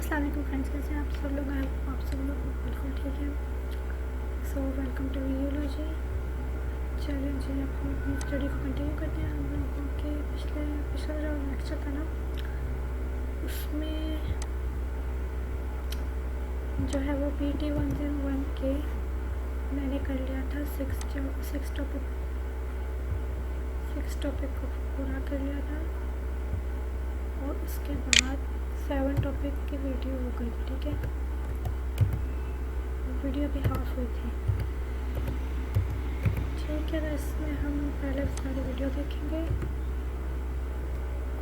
अस्सलाम वालेकुम फ्रेंड्स, कैसे हैं आप सब लोग? आप सब लोग बिल्कुल ठीक है। So welcome to Videology. चलिए जी, अब हम अपनी स्टडी को कंटिन्यू करते हैं। हम लोगों के पिछला जो लेक्चर था ना, उसमें जो है वो PT101 के मैंने कर लिया था सिक्स टॉपिक को पूरा कर लिया था, और उसके बाद 7 टॉपिक की वीडियो हो गई। ठीक है, वीडियो भी हाफ हुई थी। ठीक है, तो इसमें हम पहले सारी वीडियो देखेंगे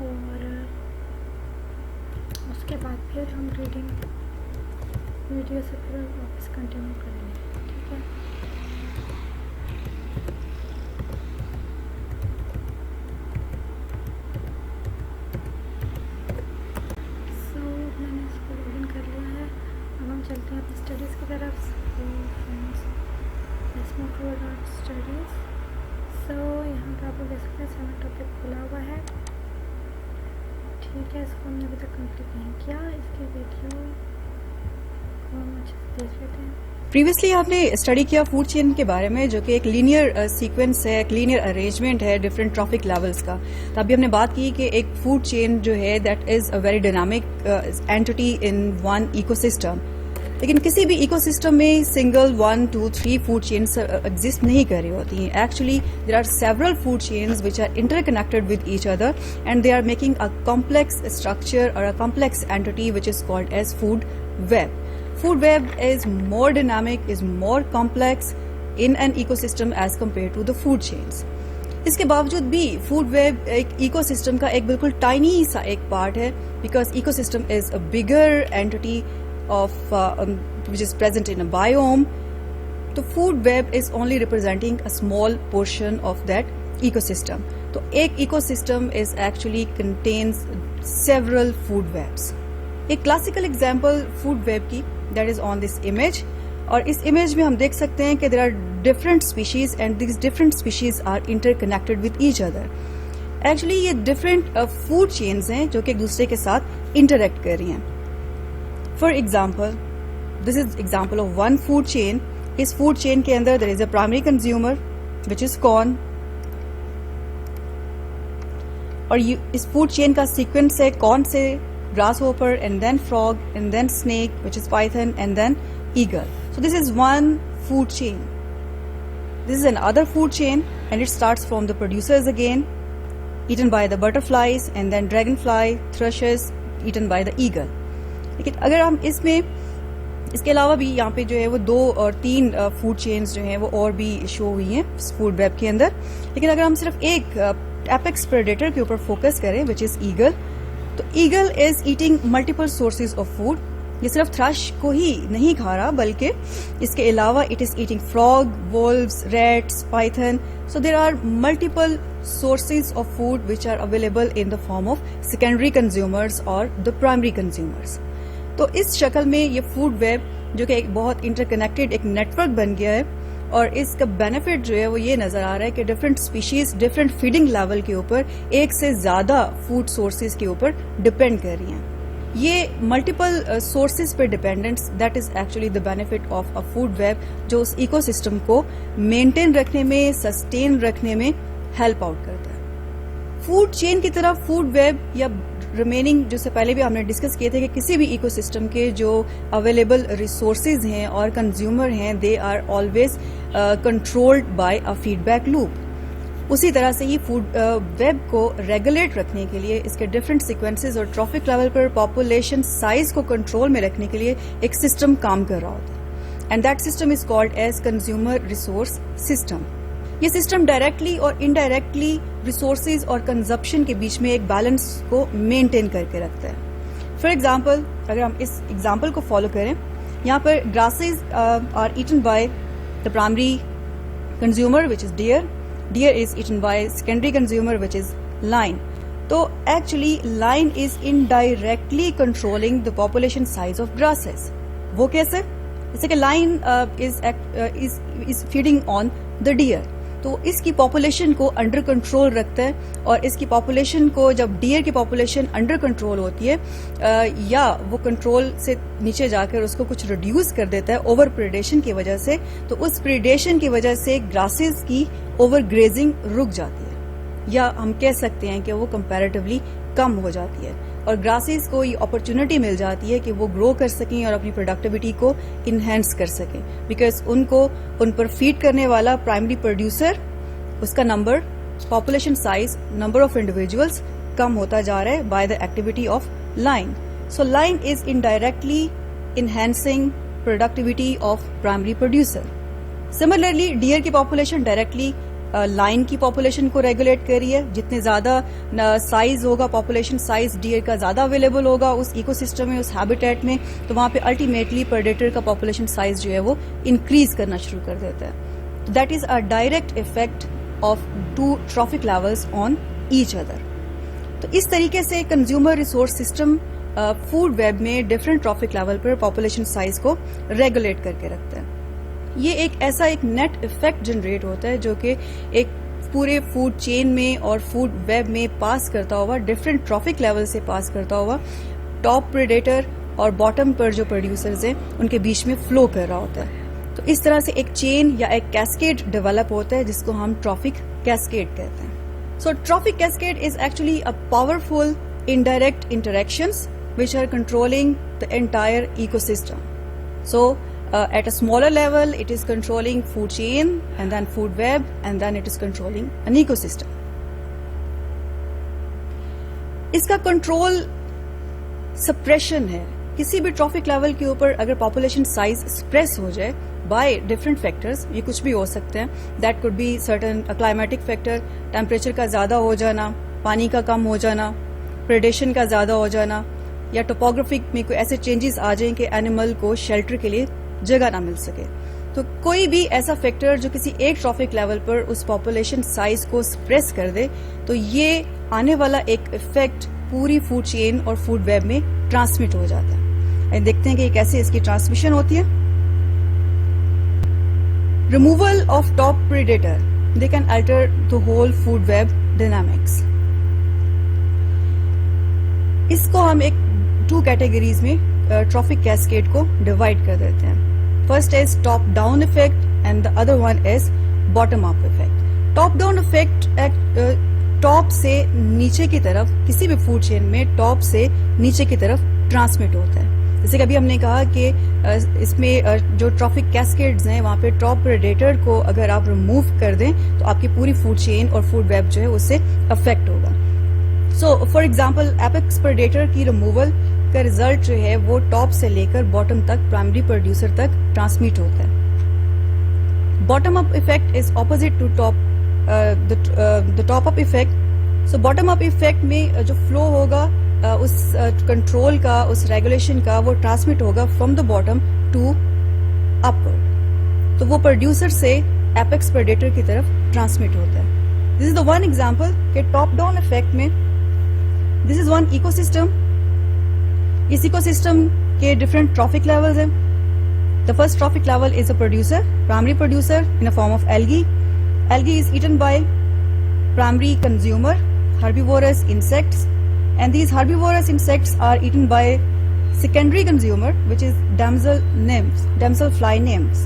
और उसके बाद फिर हम रीडिंग वीडियो से फिर वापस कंटिन्यू करेंगे। ठीक है, सो मैंने इसको लॉगिन कर लिया है। अब हम चलते हैं अपनी स्टडीज़ की तरफ। Friends, let's move toward our studies. So यहाँ पर आप लोग देख सकते हैं 7 टॉपिक खुला हुआ है। ठीक है, इसको हमने अभी तक कंप्लीट नहीं किया। इसकी वीडियो को हम अच्छे से देख लेते हैं। प्रीवियसली आपने स्टडी किया फूड चेन के बारे में, जो कि एक लीनियर सीक्वेंस है, एक लीनियर अरेंजमेंट है डिफरेंट ट्रॉफिक लेवल्स का। तो अभी हमने बात की कि एक फूड चेन जो है that is a very dynamic entity in one ecosystem. लेकिन किसी भी इकोसिस्टम में सिंगल 1, 2, 3 फूड चेन्स एग्जिस्ट नहीं कर रही होती हैं। Actually there are several food chains which are interconnected with each other and they are making a complex structure और a complex entity which is called as food web. Food web is more dynamic, is more complex in an ecosystem as compared to the food chains. इसके बावजूद भी food web एक ecosystem का एक बिल्कुल tiny सा एक पार्ट है, because ecosystem is a bigger entity of which is present in a biome. तो food web is only representing a small portion of that ecosystem. तो एक ecosystem is actually contains several food webs. एक classical example food web की that is on this image, और इस image में हम देख सकते हैं कि there are different species and this different species are interconnected with each other. Actually ये डिफरेंट फूड चेन्स हैं जो कि एक दूसरे के साथ इंटरेक्ट कर रही हैं. For example, this is example of one food chain. इस फूड चेन के अंदर there is a primary consumer which is corn, और इस फूड चेन का सीक्वेंस है कॉर्न से grasshopper and then frog and then snake which is python and then eagle. So this is one food chain. This is another food chain and it starts from the producers again, eaten by the butterflies and then dragonfly, thrushes eaten by the eagle. लेकिन अगर हम इसमें इसके अलावा भी यहाँ पे जो है वो 2 और 3 फूड चेन्स जो हैं वो और भी शो हुई हैं फूड वेब के अंदर. लेकिन अगर हम सिर्फ एक एपेक्स प्रेडेटर के ऊपर फोकस करें विच इज ईगल, तो eagle is eating multiple sources of food. ये सिर्फ थ्रश को ही नहीं खा रहा, बल्कि इसके अलावा it is eating frog, wolves, rats, python. So there are multiple sources of food which are available in the form of secondary consumers और द प्राइमरी कंज्यूमर्स. तो इस शक्ल में ये फूड वेब जो कि एक बहुत इंटरकनेक्टेड एक नेटवर्क बन गया है, और इसका बेनिफिट जो है वो ये नजर आ रहा है कि different species different feeding level के ऊपर एक से ज्यादा फूड सोर्सेज के ऊपर डिपेंड कर रही हैं. ये मल्टीपल सोर्सेज पे dependence that is actually the benefit of a food web, जो उस इकोसिस्टम को मेंटेन रखने में, सस्टेन रखने में हेल्प आउट करता है. फूड चेन की तरफ फूड वेब या रिमेनिंग जो से पहले भी हमने डिस्कस किए थे कि किसी भी इकोसिस्टम के जो अवेलेबल रिसोर्सेज हैं और कंज्यूमर हैं they are always controlled by a feedback loop. उसी तरह से ही फूड वेब को रेगुलेट रखने के लिए, इसके डिफरेंट सीक्वेंसेस और ट्रॉफिक लेवल पर पॉपुलेशन साइज को कंट्रोल में रखने के लिए एक सिस्टम काम कर रहा होता है, and that system is called as consumer resource system. ये सिस्टम डायरेक्टली और इनडायरेक्टली रिसोर्सेज और कंजप्शन के बीच में एक बैलेंस को मेंटेन करके रखता है. फॉर एग्जांपल, अगर हम इस एग्जांपल को फॉलो करें, यहाँ पर grasses are eaten by the primary consumer which is deer. Deer is eaten by secondary consumer which is lion. तो actually lion is indirectly controlling the population size of grasses. वो कैसे? जैसे कि lion is feeding on the deer. तो इसकी population को under control रखता है, और इसकी पॉपुलेशन को जब डियर की पॉपुलेशन अंडर कंट्रोल होती है या वो कंट्रोल से नीचे जाकर उसको कुछ रिड्यूस कर देता है ओवर प्रेडेशन की वजह से, तो उस प्रेडेशन की वजह से ग्रासेस की ओवर ग्रेजिंग रुक जाती है, या हम कह सकते हैं कि वो कंपैरेटिवली कम हो जाती है, और ग्रासेस को ये अपॉर्चुनिटी मिल जाती है कि वो ग्रो कर सकें और अपनी प्रोडक्टिविटी को इनहेंस कर सकें, बिकॉज उन पर फीड करने वाला प्राइमरी प्रोड्यूसर, उसका number, population size, number of individuals कम होता जा रहा है by the activity of lion. So lion is indirectly enhancing productivity of primary producer. Similarly deer की पॉपुलेशन डायरेक्टली लाइन की पॉपुलेशन को रेगुलेट कर रही है. जितने ज्यादा साइज होगा, पॉपुलेशन साइज डियर का ज्यादा अवेलेबल होगा उस इकोसिस्टम में, उस हैबिटेट में, तो वहां पे अल्टीमेटली प्रेडेटर का पॉपुलेशन साइज जो है वो इंक्रीज करना शुरू कर देता है. That is a direct effect of two trophic levels on each other. तो इस तरीके से consumer resource system food web में डिफरेंट ट्रॉफिक लेवल पर पॉपुलेशन साइज को रेगुलेट करके रखता है. ये एक ऐसा एक नेट इफेक्ट जनरेट होता है जो कि एक पूरे फूड चेन में और फूड वेब में पास करता हुआ, डिफरेंट ट्रॉफिक लेवल से पास करता हुआ, टॉप प्रेडेटर और बॉटम पर जो प्रोड्यूसर्स हैं उनके बीच में फ्लो कर रहा होता है. तो इस तरह से एक चेन या एक कैस्केड डेवलप होता है जिसको हम ट्रॉफिक कैस्केड कहते हैं. So trophic cascade is actually a powerful indirect interactions which are controlling the entire ecosystem. So at a smaller level it is controlling food chain and then food web and then it is controlling an ecosystem. इसका control suppression है. किसी भी traffic level के ऊपर अगर population size स्प्रेस हो जाए by different factors, ये कुछ भी हो सकते हैं, that could be certain climatic factor, temperature का ज्यादा हो जाना, पानी का कम हो जाना, प्रेडेशन का ज्यादा हो जाना, या टोपोग्राफिक में कोई ऐसे चेंजेस आ जाएं कि एनिमल को शेल्टर के लिए जगह ना मिल सके. तो कोई भी ऐसा फैक्टर जो किसी एक ट्रॉफिक लेवल पर उस पॉपुलेशन साइज को स्प्रेस कर दे, तो ये आने वाला एक इफेक्ट पूरी फूड चेन और फूड वेब में ट्रांसमिट हो जाता है. देखते हैं कि कैसे इसकी ट्रांसमिशन होती है. Removal of top predator, they can alter the whole food web dynamics. इसको हम एक 2 कैटेगरीज में ट्रॉफिक कैस्केड को डिवाइड कर देते हैं. First is top down effect and the other one is bottom up effect. Top down effect top से नीचे की तरफ, किसी भी फूड चेन में टॉप से नीचे की तरफ ट्रांसमिट होता है. जैसे कि अभी हमने कहा कि इसमें जो ट्रॉफिक कैस्केड्स हैं वहां पे टॉप प्रेडेटर को अगर आप रिमूव कर दें तो आपकी पूरी फूड चेन और फूड वेब जो है उससे अफेक्ट होगा. So for example apex predator की रिमूवल का रिजल्ट जो है वो टॉप से लेकर बॉटम तक, प्राइमरी प्रोड्यूसर तक ट्रांसमिट होता है. Bottom up effect is opposite to the top up effect. So bottom up effect में जो फ्लो होगा उस कंट्रोल का, उस रेगुलेशन का, वो ट्रांसमिट होगा from the bottom to upward. तो वो प्रोड्यूसर से एपेक्स प्रेडेटर की तरफ ट्रांसमिट होता है. This is the one example कि टॉप डाउन इफेक्ट में दिस इज वन इकोसिस्टम. इस इकोसिस्टम के डिफरेंट ट्रॉफिक लेवल्स हैं. The first trophic level is a producer, primary producer in a form of algae. Algae is eaten by primary consumer, herbivorous insects, and these herbivorous insects are eaten by secondary consumer which is damselfly nymphs.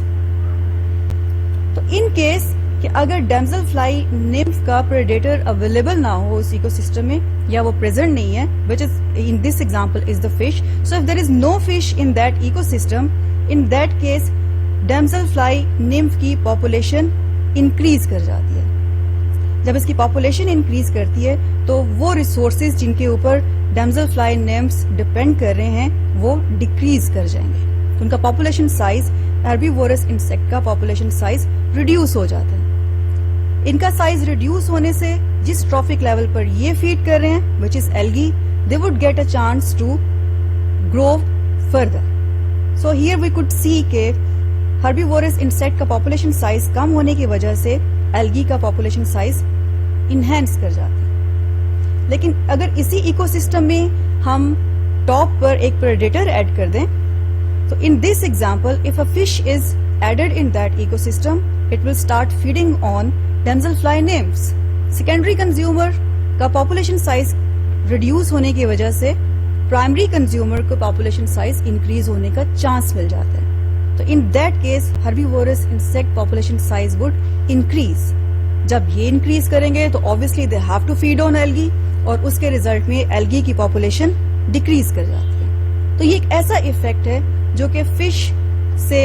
तो in case कि अगर damselfly nymph का predator available ना हो उस ecosystem में, या वो प्रेजेंट नहीं है, which is in this example is the fish. So if there is no fish in that ecosystem, in that case damselfly nymph की population increase कर जाती है. जब इसकी पॉपुलेशन इंक्रीज करती है तो वो रिसोर्सेज जिनके ऊपर डैमसेलफ्लाई निम्फ्स डिपेंड कर रहे हैं वो डिक्रीज कर जाएंगे. तो उनका पॉपुलेशन साइज, हर्बीवोरस इंसेक्ट का पॉपुलेशन साइज रिड्यूस हो जाता है. इनका साइज रिड्यूस होने से जिस ट्रॉफिक लेवल पर ये फीड कर रहे हैं, which is algae, they would get a chance to grow further. So here we could see के हर्बीवोरस इंसेक्ट का पॉपुलेशन साइज कम होने की वजह से एल्गी का पॉपुलेशन साइज इनहेंस कर जाती है. लेकिन अगर इसी इकोसिस्टम में हम टॉप पर एक प्रेडेटर ऐड कर दें, तो in this example if a fish is added in that ecosystem, it will start feeding on damselfly nymphs. Secondary consumer का पॉपुलेशन साइज रिड्यूस होने की वजह से प्राइमरी कंज्यूमर को पॉपुलेशन साइज इंक्रीज होने का चांस मिल जाता है। तो in that case herbivorous insect population size would increase. जब ये इंक्रीज करेंगे तो obviously they have to feed on algae और उसके रिजल्ट में एल्गी की पॉपुलेशन डिक्रीज कर जाती है। तो ये एक ऐसा इफेक्ट है जो कि फिश से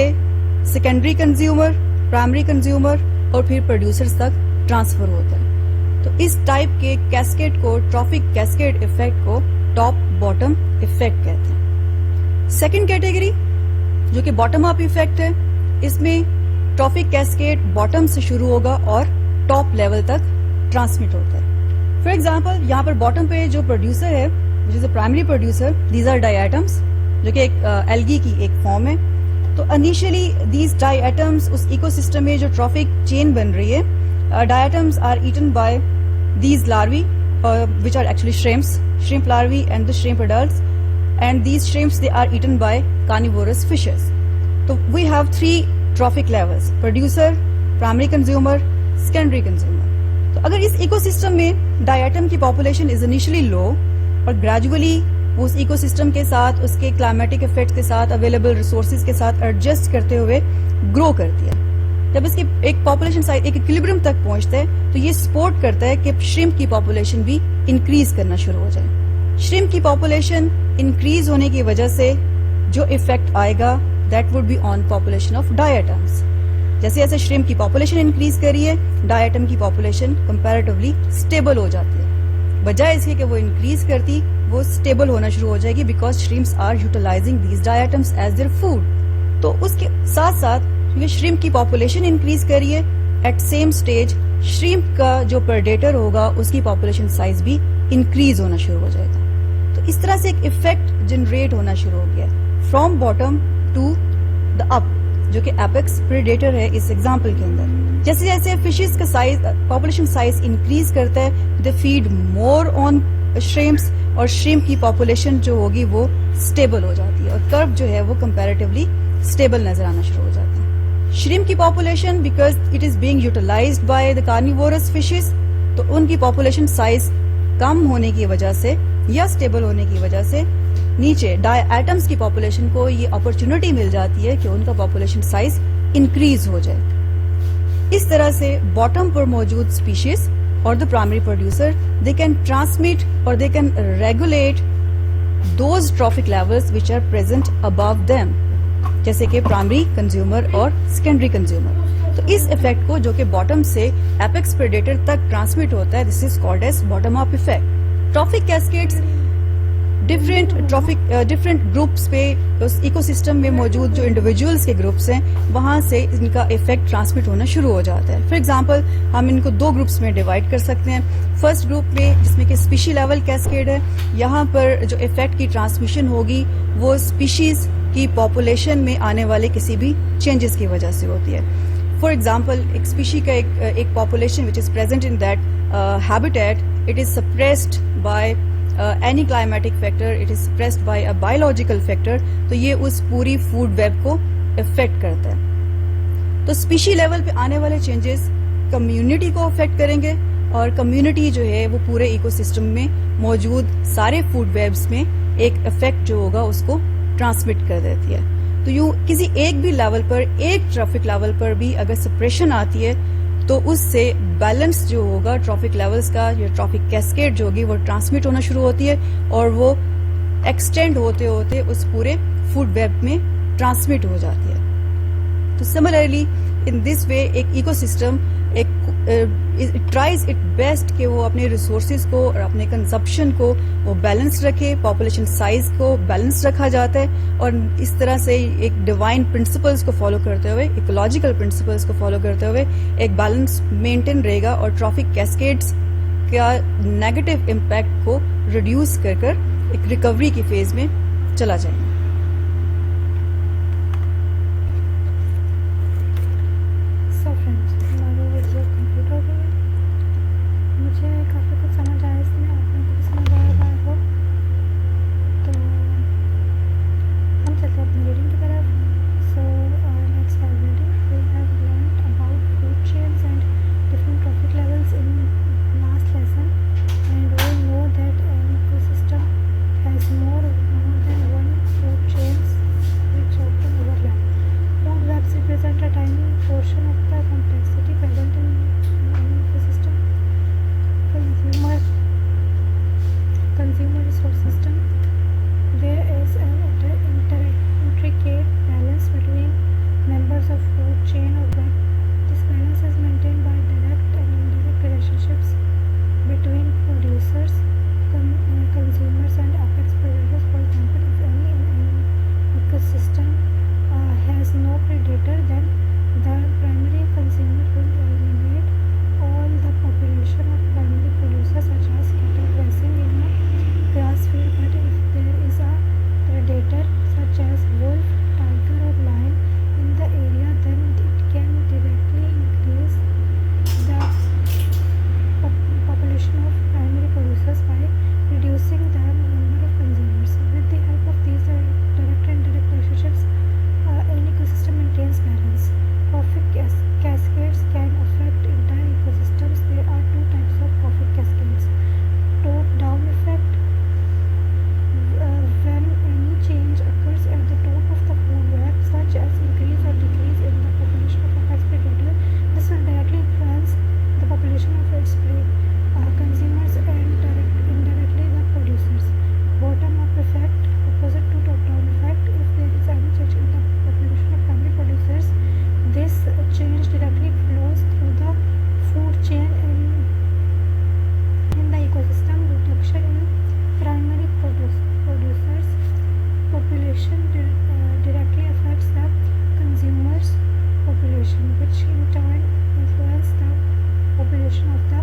सेकेंडरी कंज्यूमर, प्राइमरी कंज्यूमर और फिर प्रोड्यूसर्स तक ट्रांसफर होता है। तो इस टाइप के कैस्केड को, ट्रॉफिक कैस्केड इफेक्ट को टॉप बॉटम इफेक्ट कहते हैं। सेकेंड कैटेगरी जो कि बॉटम अप इफेक्ट है, इसमें ट्रॉफिक कैस्केड बॉटम से शुरू होगा और टॉप लेवल तक ट्रांसमिट होता है। फॉर एग्जाम्पल यहाँ पर बॉटम पे जो प्रोड्यूसर है, which is a primary producer, these are diatoms जो कि एक एल्गी की एक फॉर्म है। तो इनिशियली दीज डाइएटम्स उस इकोसिस्टम में जो ट्रॉफिक चेन बन रही है, diatoms are eaten by these larvae which are actually shrimp larvae and the shrimp adults, and these shrimps they are eaten by carnivorous fishes. So we have 3 trophic levels: producer, primary consumer, secondary consumer. तो अगर इस ecosystem में diatom की population is initially लो और gradually वो उस ecosystem के साथ, उसके क्लाइमेटिक इफेक्ट के साथ, अवेलेबल रिसोर्सेज के साथ एडजस्ट करते हुए ग्रो करती है, जब इसकी एक पॉपुलेशन साइज एक इक्विलिब्रियम तक पहुंचता है तो ये सपोर्ट करता है कि श्रिम्प की पॉपुलेशन भी इंक्रीज करना शुरू हो जाए। श्रिम्प की पॉपुलेशन इंक्रीज होने की वजह से जो इफेक्ट आएगा that would be on population of diatoms. जैसे जैसे श्रिम्प की पॉपुलेशन इंक्रीज करी है, डायटम की पॉपुलेशन कंपैरेटिवली स्टेबल हो जाती है। बजाय इसके कि वो इंक्रीज करती, वो स्टेबल होना शुरू हो जाएगी because shrimps are utilising these diatoms as their food. तो उसके साथ साथ क्योंकि श्रिम्प की पॉपुलेशन इंक्रीज करी है, एट सेम स्टेज श्रिम्प का जो प्रेडेटर होगा उसकी पॉपुलेशन साइज भी इंक्रीज होना शुरू हो जाएगा। तो इस तरह से एक इफेक्ट जनरेट होना शुरू हो गया from bottom to the up, जो कि एपेक्स प्रेडेटर है इस एग्जाम्पल के अंदर। जैसे जैसे फिशेस का साइज, पॉपुलेशन साइज इंक्रीज करता है, they feed more on shrimps और श्रिम्प की पॉपुलेशन जो होगी वो स्टेबल हो जाती है और कर्व जो है वो कंपैरेटिवली स्टेबल नजर आना शुरू हो जाता है। श्रिम्प की population because it is being utilised by the carnivorous fishes, तो उनकी पॉपुलेशन साइज कम होने की वजह से या स्टेबल होने की वजह से नीचे डायटम्स की पॉपुलेशन को ये अपॉर्चुनिटी मिल जाती है कि उनका पॉपुलेशन साइज इंक्रीज हो जाए। इस तरह से बॉटम पर मौजूद स्पीशीज और the primary producer they can transmit और they can regulate those trophic levels which are present above them, जैसे कि प्राइमरी कंज्यूमर और सेकेंडरी कंज्यूमर। तो इस इफेक्ट को जो कि बॉटम से एपेक्स प्रेडेटर तक ट्रांसमिट होता है, this is called as bottom up effect. Trophic cascades different groups पे, उस इकोसिस्टम में मौजूद जो इंडिविजुअल्स के ग्रुप्स हैं वहां से इनका इफेक्ट ट्रांसमिट होना शुरू हो जाता है। फॉर एग्जांपल हम इनको 2 ग्रुप्स में डिवाइड कर सकते हैं। फर्स्ट ग्रुप में जिसमें कि स्पीशी लेवल कैस्केड है, यहाँ पर जो इफेक्ट की ट्रांसमिशन होगी वो स्पीशीज की पॉपुलेशन में आने वाले किसी भी चेंजेस की वजह से होती है। फॉर एग्जाम्पल एक स्पीशी का एक population which is present in that habitat, it is suppressed by any climatic factor, it is suppressed bye a biological factor, तो ये उस पूरी फूड वेब को इफेक्ट करता है। तो स्पीशी लेवल पे आने वाले चेंजेस कम्युनिटी को अफेक्ट करेंगे और कम्युनिटी जो है वो पूरे इकोसिस्टम में मौजूद सारे फूड वेब्स में एक इफेक्ट जो होगा उसको ट्रांसमिट कर देती है। तो यूं किसी एक भी लेवल पर, एक ट्रॉफिक लेवल पर भी अगर सप्रेशन आती है तो उससे बैलेंस जो होगा ट्रॉफिक लेवल्स का, या ट्रॉफिक कैस्केड जो होगी वो ट्रांसमिट होना शुरू होती है और वो एक्सटेंड होते होते उस पूरे फूड वेब में ट्रांसमिट हो जाती है। तो सिमिलरली इन दिस वे एक ecosystem it tries it best कि वो अपने रिसोर्सेज को और अपने कंजप्शन को वो बैलेंस रखे, पॉपुलेशन साइज को बैलेंस रखा जाता है और इस तरह से एक डिवाइन प्रिंसिपल्स को फॉलो करते हुए, इकोलॉजिकल प्रिंसिपल्स को फॉलो करते हुए एक बैलेंस मेंटेन रहेगा और ट्रॉफिक कैस्केड्स का नेगेटिव इम्पैक्ट को रिड्यूस कर एक रिकवरी की फेज में चला जाएगा। मुझे काफ़ी कुछ समझ आया इसमें, आप लोगों को भी समझ आएगा आई होप। तो हम चलते हैं अपनी रीडिंग की तरफ। So next reading we have learned about food chains and different pollution directly affects the consumers population, which in turn influence the population of the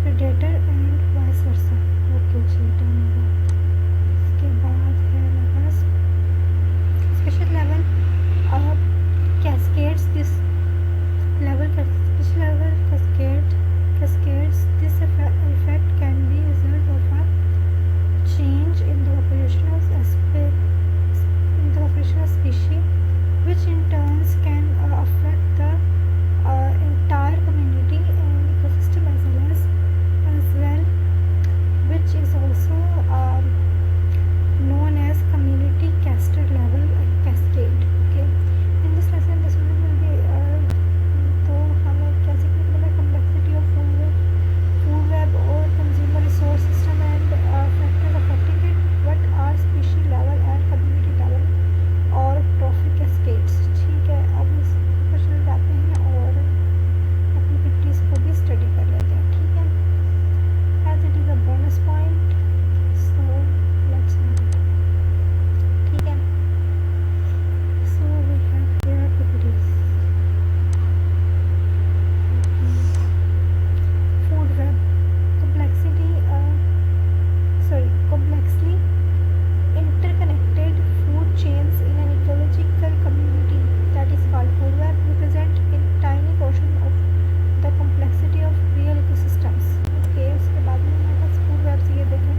predator and vice versa. Okay जी, done होगा। इसके बाद है हमारे पास spatial level cascades. This level special level cascades. This effect can be a result of a change in the population of species, which in turns can affect the entire community and ecosystem as well, which is also known as community cascade level cascade. Okay, in this lesson will be तो हमें क्या सीखने को मिला? complexity of food web और consumer resource system and factors affecting it, what are species level and community level और trophic cascades. ठीक है, अब इस क्वेश्चन जाते हैं और अपनी पिक्चर्स को भी स्टडी कर लेते हैं। ठीक है, as it is a bonus point, so let's have it. ठीक है, so we have here activities. Food web complexly interconnected food chains in an ecological community that is called food web represent a tiny portion of the complexity of real ecosystems. Okay, उसके बाद में हमारे पास food web से ये देखें,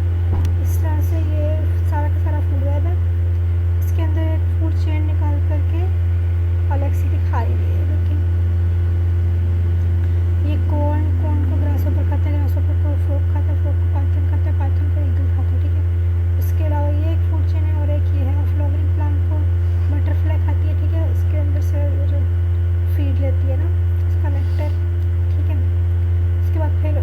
इस तरह से ये सारा का सारा food web है। इसके अंदर एक food chain निकाल करके अलग से दिखाई गई है। देखें, ये कौन को ग्रासहोपर खाता है, ग्रासहोपर को फ्रॉग खाता है, फ्रॉग को पाइथन खाता है, पाइथन को ईगल खाता है। ठीक है, उसके अलावा ये एक फूड चेन है और एक ये है फ्लावरिंग प्लांट को बटरफ्लाई खाती है। ठीक है, उसके अंदर से जो फीड लेती है ना, उसका नेक्टर। ठीक है, उसके बाद फिर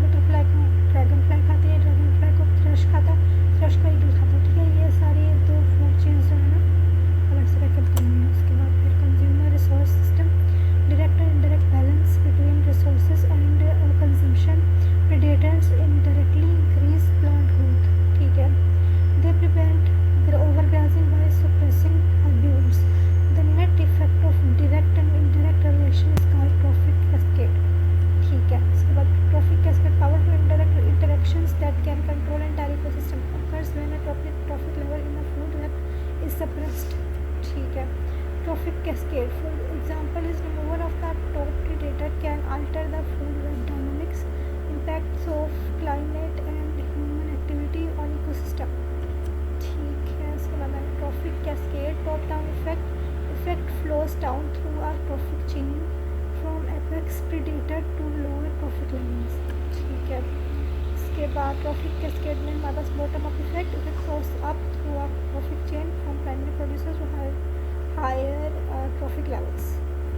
बटरफ्लाई को ड्रैगन फ्लाई खाती है, ड्रैगन फ्लाई को थ्रश खाता है, थ्रश को ईगल खाता है। ठीक है, ये सारी दो फूड चेन्स जो है ना अलग से रखे बतानी है। उसके बाद फिर consumer resource system, direct and indirect balance between resources and consumption. Predators indirectly increase plant growth. ठीक है, they prevent overgrazing by suppressing herbivores. The net effect of direct and indirect relation is called trophic cascade. ठीक है, इसके बाद trophic cascade, powerful indirect interactions that can control entire ecosystem occurs when a trophic level in a food web is suppressed. ठीक है, trophic cascade, for example, is removal of the top predator can alter the food web dynamics, impacts of climate and human activity on ecosystem. ठीक है, इसके बाद trophic cascade, top down effect flows down through a trophic chain from apex predator to lower trophic levels. ठीक है, इसके बाद trophic cascade में हमारे पास bottom up effect flows up through a trophic chain from primary producers to higher trophic levels.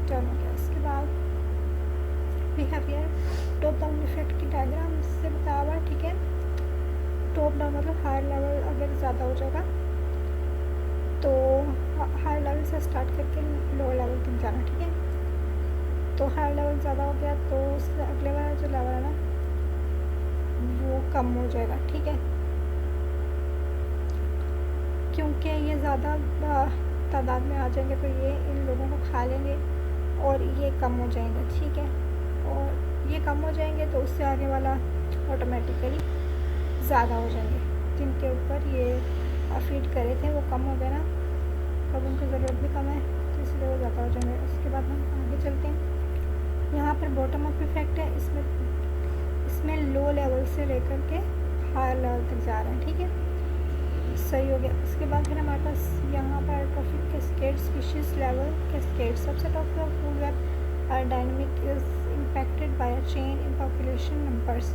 Turn हो गया। इसके बाद we have here top down effect की डायग्राम से बताया हुआ। ठीक है, टॉप डाउन मतलब हायर लेवल अगर ज़्यादा हो जाएगा तो हायर लेवल से स्टार्ट करके लोअर लेवल तक जाना। ठीक है, तो हायर लेवल ज़्यादा हो गया तो उससे अगले वाला जो लेवल है ना वो कम हो जाएगा। ठीक है, क्योंकि ये ज़्यादा तादाद में आ जाएंगे तो ये इन लोगों को खा लेंगे और ये कम हो जाएंगे। ठीक है, और ये कम हो जाएंगे तो उससे आगे वाला ऑटोमेटिकली ज़्यादा हो जाएंगे। जिनके ऊपर ये फीड करे थे वो कम हो गए ना, अब उनकी ज़रूरत भी कम है तो इसलिए वो ज़्यादा हो जाएंगे। उसके बाद हम आगे चलते हैं। यहाँ पर बॉटम अप इफेक्ट है, इसमें लो लेवल से लेकर के हायर लेवल तक जा रहे हैं। ठीक है, सही हो गया। उसके बाद फिर हमारे पास यहाँ पर trophic cascade, species level cascade, subset of the food web dynamic is impacted by a change in population numbers.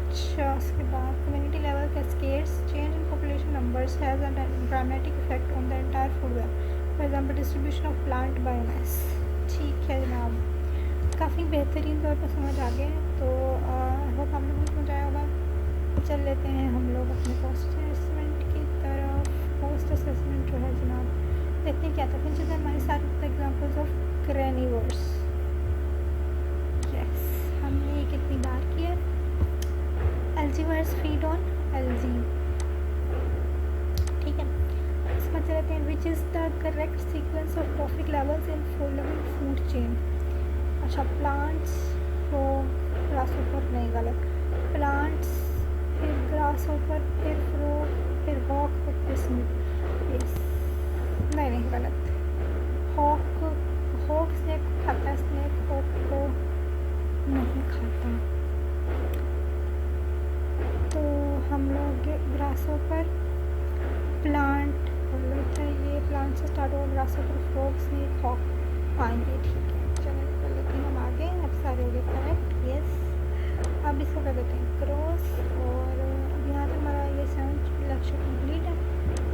अच्छा, उसके बाद community level cascades, change in population numbers has a dramatic effect on the entire food web, for example distribution of plant biomass. ठीक है जनाब, काफ़ी बेहतरीन तौर पर समझ आ गए। तो होप आप लोगों को समझ आया होगा। चल लेते हैं हम लोग अपने पोस्ट असेसमेंट की तरफ। पोस्ट असेसमेंट जो है जनाब देखते हैं क्या था। फिर जैसे हमारे साथ एग्जाम्पल्स ऑफ ग्रेनिवर्स। यस, हमने ये कितनी बार किया? एल्जीवर्स फीड ऑन एल्जी। ठीक है, इसका चलते हैं is the correct sequence of trophic levels in following food chain. अच्छा, प्लांट्स, फ्रॉग, ग्रासहॉपर, नहीं गलत, प्लांट्स, फिर ग्रासहॉपर, फिर फ्रॉग, फिर हॉक, फिर स्नेक, यस, नहीं गलत, हॉक स्नेक को खाता है, स्नेक हॉक को नहीं खाता। तो हम लोग ग्रासहॉपर, प्लांट गलत है, ये प्लांट से स्टार्ट होगा, ग्रासहॉपर, फ्रॉग, स्नेक, हॉक आएंगे, ठीक है। चलो कर लेते हैं हम आगे, अब सारे हो गए करेक्ट, यस। अब इसको कर देते हैं क्रॉस, और अब यहाँ तक हमारा ये 7 लेक्चर कंप्लीट है।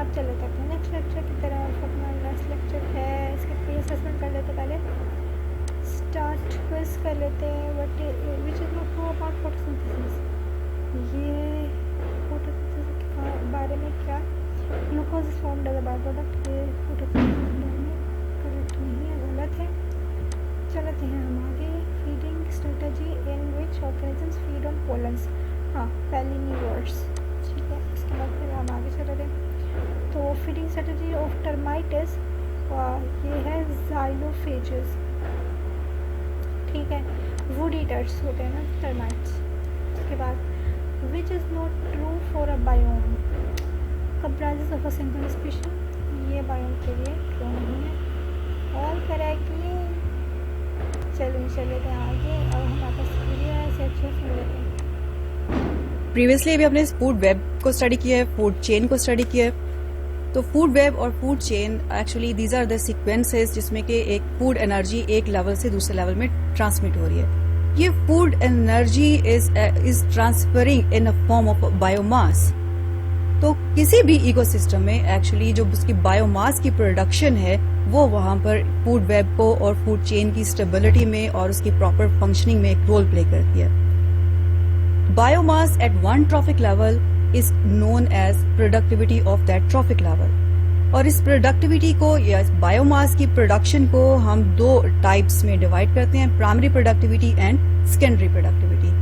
अब चले जाते हैं नेक्स्ट लेक्चर की तरफ। अपना नेक्स्ट लेक्चर है, इसके प्री असेसमेंट कर लेते, पहले स्टार्ट क्विज कर लेते हैं। Which is not true about photosynthesis. ये फोटोसिंथेसिस के बारे में क्या, glucose is formed as a by product, ये फोटोसिंथेसिस में करेक्ट नहीं है, गलत है। चलते हैं हम आगे। Feeding strategy in which organisms feed on pollens, हाँ पैलिनिवर्स, ठीक है। इसके बाद फिर हम आगे चले गए। तो फीडिंग स्ट्रेटजी ऑफ टर्माइट्स, ये है जाइलोफेजेस, ठीक है, वुड ईटर्स होते हैं ना टर्माइट्स। उसके बाद विच is not true for a biome, comprises of a single species, ये बायोम के लिए ट्रू नहीं है। ऑल करेक्ट, ये चले गए आगे। अब हमारे पास वीडियो है, इसे अच्छे से सुन लेते हैं। प्रीवियसली अभी हमने फूड वेब को स्टडी किया है, फूड चेन को स्टडी किया है। तो फूड वेब और food chain actually these are the sequences जिसमें कि एक फूड एनर्जी एक लेवल से दूसरे लेवल में ट्रांसमिट हो रही है। ये food energy is transferring in a form of biomass. तो किसी भी इकोसिस्टम में एक्चुअली जो उसकी बायोमास की प्रोडक्शन है वो वहां पर फूड वेब को और फूड चेन की स्टेबिलिटी में और उसकी प्रॉपर फंक्शनिंग में एक रोल प्ले करती है। Biomass at one trophic level is known as productivity of that trophic level. और इस प्रोडक्टिविटी को या इस बायोमास की प्रोडक्शन को हम दो टाइप्स में डिवाइड करते हैं, primary productivity and secondary productivity.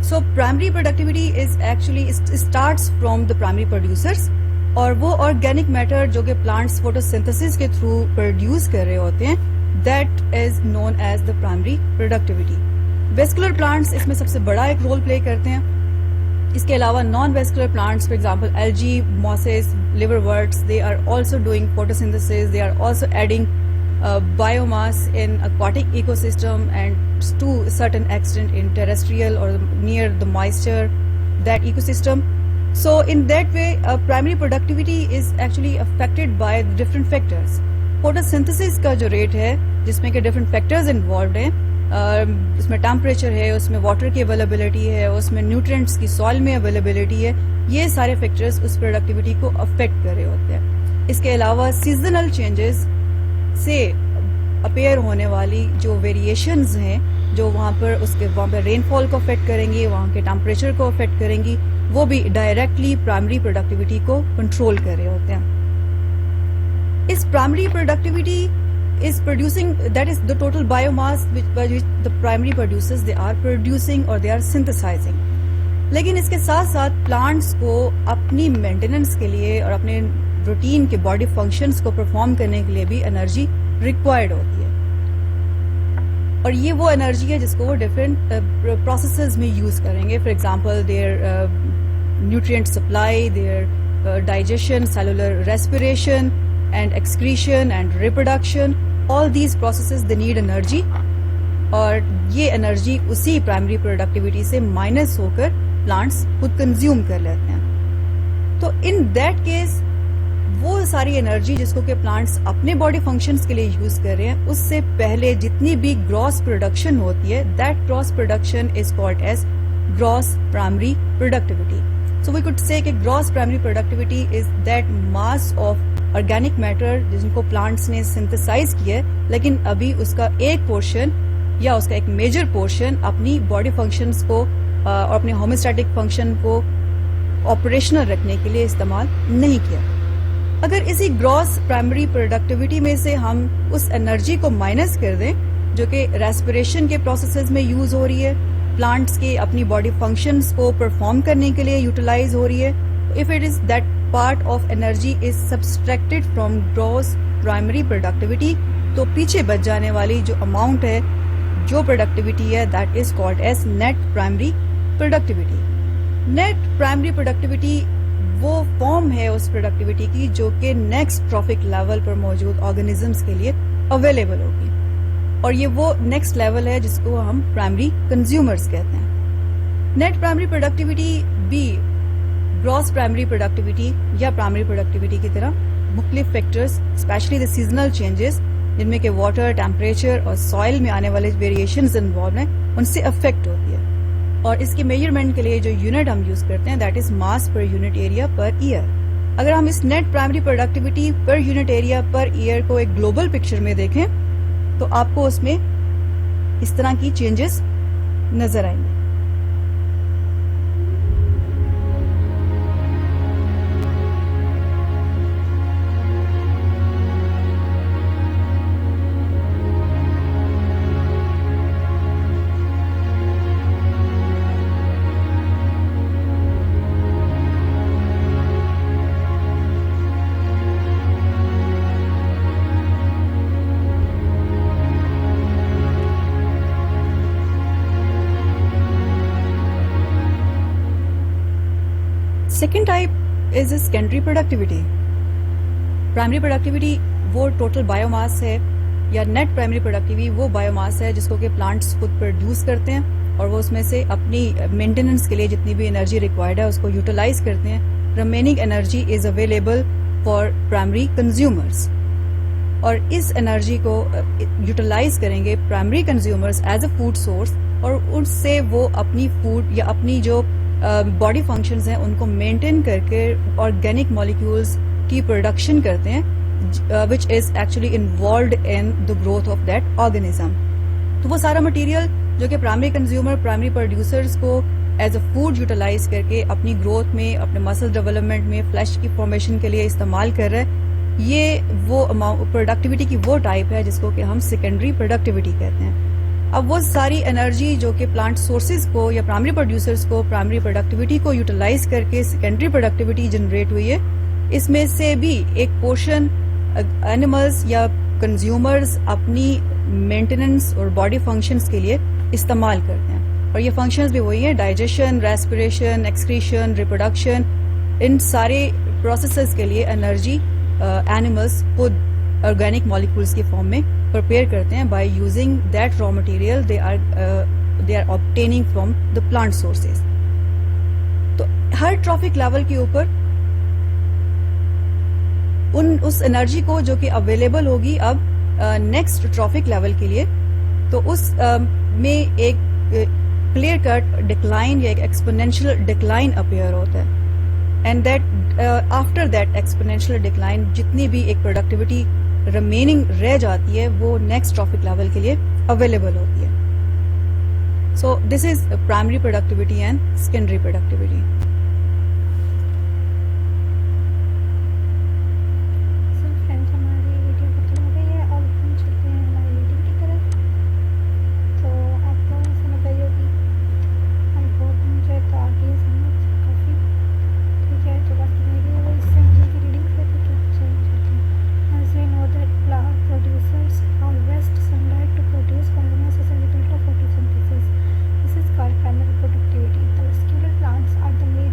So primary productivity is actually starts from the primary producers, और वो ऑर्गेनिक मैटर जो कि प्लांट्स फोटोसिंथेसिस के थ्रू प्रोड्यूस कर रहे होते हैं, that is known as the primary productivity. Vascular plants इसमें सबसे बड़ा एक रोल प्ले करते हैं। इसके अलावा non vascular plants, for example algae, mosses, liverworts, they are also doing photosynthesis, they are also adding biomass in aquatic ecosystem and to a certain extent in terrestrial or near the moisture that ecosystem. So in that way primary productivity is actually affected by the different factors. Photosynthesis का जो rate है जिसमें के different factors involved हैं, उसमें temperature है, उसमें water की availability है, उसमें nutrients की soil में availability है, ये सारे factors उस productivity को affect कर रहे होते हैं। इसके अलावा seasonal changes से अपेयर होने वाली जो वेरिएशंस हैं जो वहाँ पर रेनफॉल को अफेक्ट करेंगी, वहाँ के टेम्परेचर को अफेक्ट करेंगी, वो भी डायरेक्टली प्राइमरी प्रोडक्टिविटी को कंट्रोल कर रहे होते हैं। इस primary productivity is producing, that is the total biomass which the primary producers they are producing और दे आर सिंथेसाइजिंग। लेकिन इसके साथ साथ प्लांट्स को अपनी मेंटेनेंस के लिए और अपने रूटीन के बॉडी फंक्शंस को परफॉर्म करने के लिए भी एनर्जी रिक्वायर्ड होती है, और ये वो एनर्जी है जिसको वो डिफरेंट प्रोसेसेस में यूज करेंगे। For example their nutrient supply, their digestion, cellular respiration and excretion and reproduction, all these processes they need energy, और ये एनर्जी उसी प्राइमरी प्रोडक्टिविटी से माइनस होकर प्लांट्स खुद कंज्यूम कर लेते हैं। तो इन दैट केस वो सारी एनर्जी जिसको कि प्लांट्स अपने बॉडी फंक्शंस के लिए यूज कर रहे हैं, उससे पहले जितनी भी ग्रॉस प्रोडक्शन होती है, that gross production is called as gross primary productivity. So we could say कि gross primary productivity is that mass of organic matter जिनको प्लांट्स ने सिंथेसाइज किया है, लेकिन अभी उसका एक पोर्शन या उसका एक मेजर पोर्शन अपनी बॉडी फंक्शंस को और अपने होम्योस्टैटिक फंक्शन को ऑपरेशनल रखने के लिए इस्तेमाल नहीं किया। अगर इसी ग्रॉस प्राइमरी प्रोडक्टिविटी में से हम उस एनर्जी को माइनस कर दें जो कि रेस्पिरेशन के प्रोसेसेस में यूज हो रही है, प्लांट्स के अपनी बॉडी फंक्शंस को परफॉर्म करने के लिए यूटिलाइज हो रही है, if it is that part of energy is subtracted from gross primary productivity, तो पीछे बच जाने वाली जो अमाउंट है, जो प्रोडक्टिविटी है, that is called as net primary productivity. Net primary productivity वो फॉर्म है उस प्रोडक्टिविटी की जो कि नेक्स्ट ट्रॉफिक लेवल पर मौजूद ऑर्गेनिजम्स के लिए अवेलेबल होगी, और ये वो नेक्स्ट लेवल है जिसको हम प्राइमरी कंज्यूमर्स कहते हैं। नेट प्राइमरी प्रोडक्टिविटी भी ग्रॉस प्राइमरी प्रोडक्टिविटी या प्राइमरी प्रोडक्टिविटी की तरह मुख्तलिफ factors, specially the seasonal changes, जिनमें कि वाटर, टेम्परेचर और सॉइल में आने वाले वेरिएशंस इन्वॉल्व हैं, उनसे अफेक्ट होती है। और इसके मेजरमेंट के लिए जो यूनिट हम यूज करते हैं, that is mass per unit area per year. अगर हम इस net primary productivity per unit area per year को एक ग्लोबल पिक्चर में देखें तो आपको उसमें इस तरह की चेंजेस नजर आएंगे। Second type is secondary productivity. Primary productivity वो टोटल बायोमास है, या नेट प्राइमरी प्रोडक्टिविटी वो बायोमास है जिसको कि प्लांट्स खुद प्रोड्यूस करते हैं और वो उसमें से अपनी मेंटेनेंस के लिए जितनी भी एनर्जी रिक्वायर्ड है उसको यूटिलाइज करते हैं। Remaining energy is available for primary consumers, और इस एनर्जी को यूटिलाइज करेंगे primary consumers as a food source, और उससे वो अपनी फूड या अपनी जो बॉडी फंक्शंस हैं उनको मेंटेन करके ऑर्गेनिक मॉलिक्यूल्स की प्रोडक्शन करते हैं, which is actually involved in the growth of that organism. तो वो सारा मटेरियल जो कि प्राइमरी कंज्यूमर, प्राइमरी प्रोड्यूसर्स को एज अ फूड यूटिलाइज करके अपनी ग्रोथ में, अपने मसल डेवलपमेंट में, फ्लैश की फॉर्मेशन के लिए इस्तेमाल कर रहे हैं, ये वो प्रोडक्टिविटी की वो टाइप है जिसको कि हम सेकेंडरी प्रोडक्टिविटी कहते हैं। अब वो सारी एनर्जी जो कि प्लांट सोर्सेज को या प्राइमरी प्रोड्यूसर्स को प्राइमरी प्रोडक्टिविटी को यूटिलाइज करके सेकेंडरी प्रोडक्टिविटी जनरेट हुई है, इसमें से भी एक पोर्शन एनिमल्स या कंज्यूमर्स अपनी मेंटेनेंस और बॉडी फंक्शंस के लिए इस्तेमाल करते हैं। और ये फंक्शंस भी वही हैं, डाइजेशन, रेस्पिरेशन, एक्सक्रीशन, रिप्रोडक्शन, इन सारे प्रोसेसेस के लिए एनर्जी एनिमल्स खुद ऑर्गेनिक मॉलिक्यूल्स के फॉर्म में प्रिपेयर करते हैं by using that raw material they are obtaining from the plant sources. तो हर ट्रॉफिक लेवल के ऊपर उस एनर्जी को जो कि अवेलेबल होगी अब नेक्स्ट ट्रॉफिक लेवल के लिए, तो उस में एक क्लियर कट डिक्लाइन या एक एक्सपोनेंशियल डिक्लाइन अपीयर होता है, and that after that exponential decline जितनी भी एक प्रोडक्टिविटी रिमेनिंग रह जाती है वो नेक्स्ट ट्रॉफिक लेवल के लिए अवेलेबल होती है। सो this is primary productivity and secondary productivity. Primary productivity. The vascular plants are the main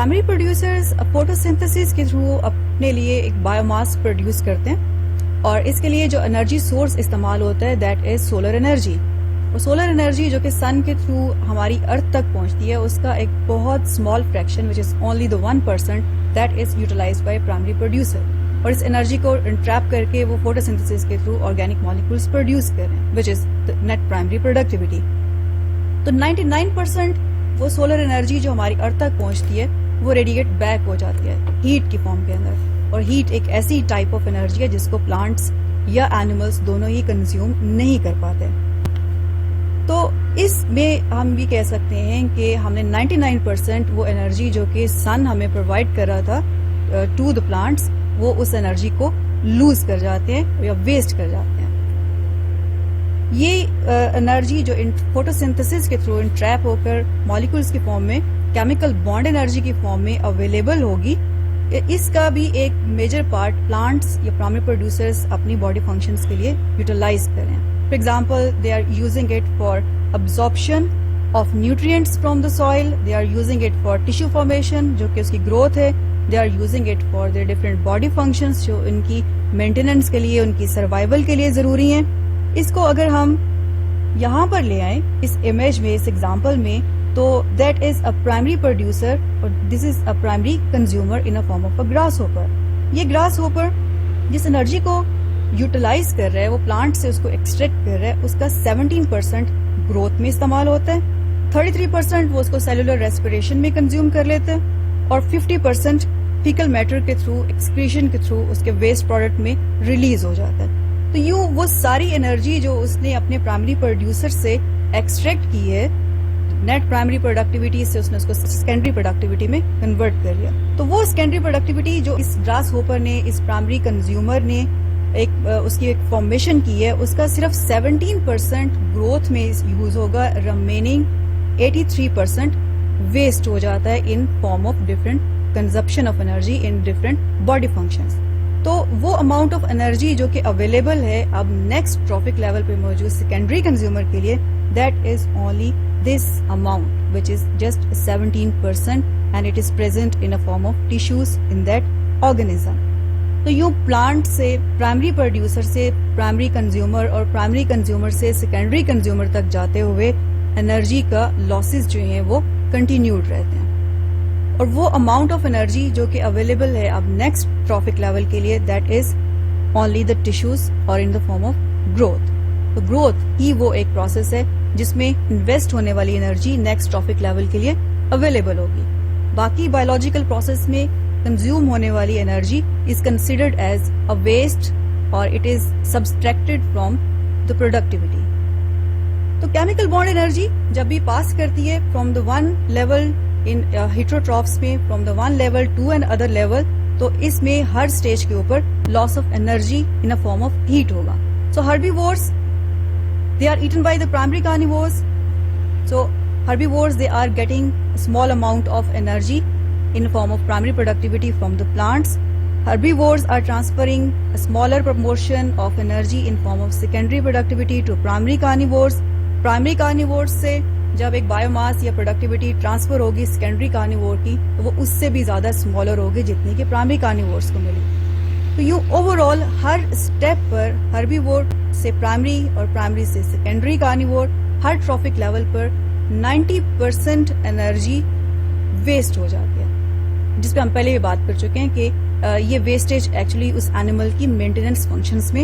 primary producers photosynthesis के थ्रू अपने लिए एक बायोमास प्रोड्यूस करते हैं और इसके लिए जो एनर्जी सोर्स इस्तेमाल होता है दैट इज सोलर एनर्जी। और सोलर एनर्जी जो कि सन के थ्रू हमारी अर्थ तक पहुंचती है उसका एक बहुत small fraction which is only the 1% that is utilised by primary producer. और इस एनर्जी को इंट्रैप करके वो फोटोसिंथेसिस के थ्रू ऑर्गेनिक मॉलिक्यूल्स प्रोड्यूस कर रहे हैं which is the net primary productivity. तो 99% वो सोलर एनर्जी जो हमारी अर्थ तक पहुंचती है वो रेडिएट बैक हो जाती है हीट की फॉर्म के अंदर। और हीट एक ऐसी टाइप ऑफ एनर्जी है जिसको प्लांट्स या एनिमल्स दोनों ही कंज्यूम नहीं कर पाते। तो इसमें हम भी कह सकते हैं कि हमने 99% वो एनर्जी जो कि सन हमें प्रोवाइड कर रहा था टू द प्लांट्स, वो उस एनर्जी को लूज कर जाते हैं या वेस्ट कर जाते हैं। ये एनर्जी जो फोटोसिंथेसिस के थ्रू इंट्रैप होकर मॉलिक्यूल्स की फॉर्म में केमिकल बॉन्ड एनर्जी की फॉर्म में अवेलेबल होगी, इसका भी एक मेजर पार्ट प्लांट्स या प्राइमरी प्रोड्यूसर्स अपनी बॉडी फंक्शंस के लिए यूटिलाइज करें। For example they are using it for absorption of nutrients from the soil, they are using it for tissue formation जो कि उसकी ग्रोथ है, they are using it for their different body functions जो इनकी maintenance के लिए, उनकी survival के लिए जरूरी हैं। इसको अगर हम यहाँ पर ले आए इस इमेज में, इस एग्जाम्पल में, तो that is a primary producer और this is a primary consumer in a form of a grasshopper. ये ग्रास होपर जिस एनर्जी को यूटिलाइज कर रहा है, वो प्लांट से उसको एक्सट्रैक्ट कर रहा है, उसका 17% ग्रोथ में इस्तेमाल होता है, 33% वो उसको सेलुलर रेस्पिरेशन में कंज्यूम कर लेते हैं और 50% फीकल मैटर के थ्रू, एक्सक्रीशन के थ्रू उसके वेस्ट प्रोडक्ट में रिलीज हो जाता है। तो यूं वो सारी एनर्जी जो उसने अपने प्राइमरी प्रोड्यूसर से एक्सट्रैक्ट की है नेट प्राइमरी प्रोडक्टिविटी से, उसने उसको सेकेंडरी प्रोडक्टिविटी में कन्वर्ट कर लिया। तो वो सेकेंडरी प्रोडक्टिविटी जो इस ग्रास होपर ने, इस प्राइमरी कंज्यूमर ने उसकी एक फॉर्मेशन की है, उसका सिर्फ 17% ग्रोथ में यूज होगा, रिमेनिंग 83% वेस्ट हो जाता है in form of different consumption of energy in different body functions. तो वो अमाउंट ऑफ एनर्जी जो कि अवेलेबल है अब नेक्स्ट ट्रॉफिक लेवल पे मौजूद सेकेंडरी कंज्यूमर के लिए, that is only this amount which is just 17% and it is present in a form of tissues in that organism। तो यूं प्लांट से प्राइमरी प्रोड्यूसर से प्राइमरी कंज्यूमर और प्राइमरी कंज्यूमर से सेकेंडरी कंज्यूमर तक जाते हुए एनर्जी का लॉसेस जो हैं वो कंटिन्यूड रहते हैं। और वो अमाउंट ऑफ एनर्जी जो कि अवेलेबल है अब नेक्स्ट ट्रॉफिक लेवल के लिए, that is only the tissues और in the form of growth. तो ग्रोथ ही वो एक प्रोसेस है जिसमें इन्वेस्ट होने वाली एनर्जी नेक्स्ट ट्रॉफिक लेवल के लिए अवेलेबल होगी। बाकी बायोलॉजिकल प्रोसेस में कंज्यूम होने वाली energy is considered as a waste और it is subtracted from the productivity. तो केमिकल बॉन्ड एनर्जी जब भी पास करती है from the one level in heterotrophs में, from the one level to N other level, तो इसमें हर स्टेज के ऊपर loss of energy in a form of heat होगा। So herbivores they are eaten by the primary carnivores, so herbivores they are getting a small amount of energy in form of primary productivity from the plants. Herbivores are transferring a smaller proportion of energy in form of secondary productivity to primary carnivores. Primary carnivores से जब एक biomass या productivity transfer होगी secondary carnivore की, तो वो उससे भी ज्यादा स्मॉलर होगी जितनी कि प्राइमरी कार्निवोर्स को मिली। तो यूं ओवरऑल हर स्टेप पर हर्बीवोर से प्राइमरी और प्राइमरी से सेकेंडरी कार्निवोर हर ट्रॉफिक लेवल पर 90% एनर्जी वेस्ट हो जाती है, जिस पे हम पहले भी बात कर चुके हैं कि ये वेस्टेज एक्चुअली उस एनिमल की मेंटेनेंस फंक्शंस में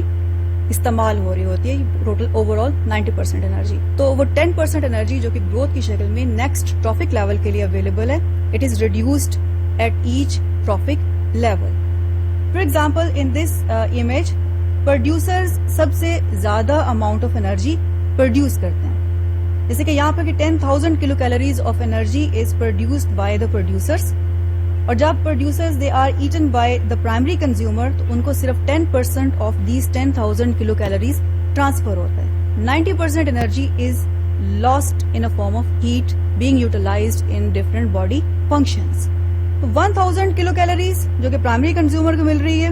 इस्तेमाल हो रही होती है। Total overall 90% energy. तो वो 10% एनर्जी जो कि ग्रोथ की शक्ल में नेक्स्ट ट्रॉफिक लेवल के लिए अवेलेबल है, it is reduced at each trophic level. For example in this image producers सबसे ज्यादा अमाउंट ऑफ एनर्जी प्रोड्यूस करते हैं, जैसे कि यहाँ पर कि 10,000 kilo calories of energy is produced by the producers. और जब producers they are eaten by the primary consumer, तो उनको सिर्फ 10% of these 10,000 kilo calories transfer होता है। 90% energy is lost in a form of heat being utilised in different body functions. तो 1000 kilo calories जो कि प्राइमरी कंज्यूमर को मिल रही है,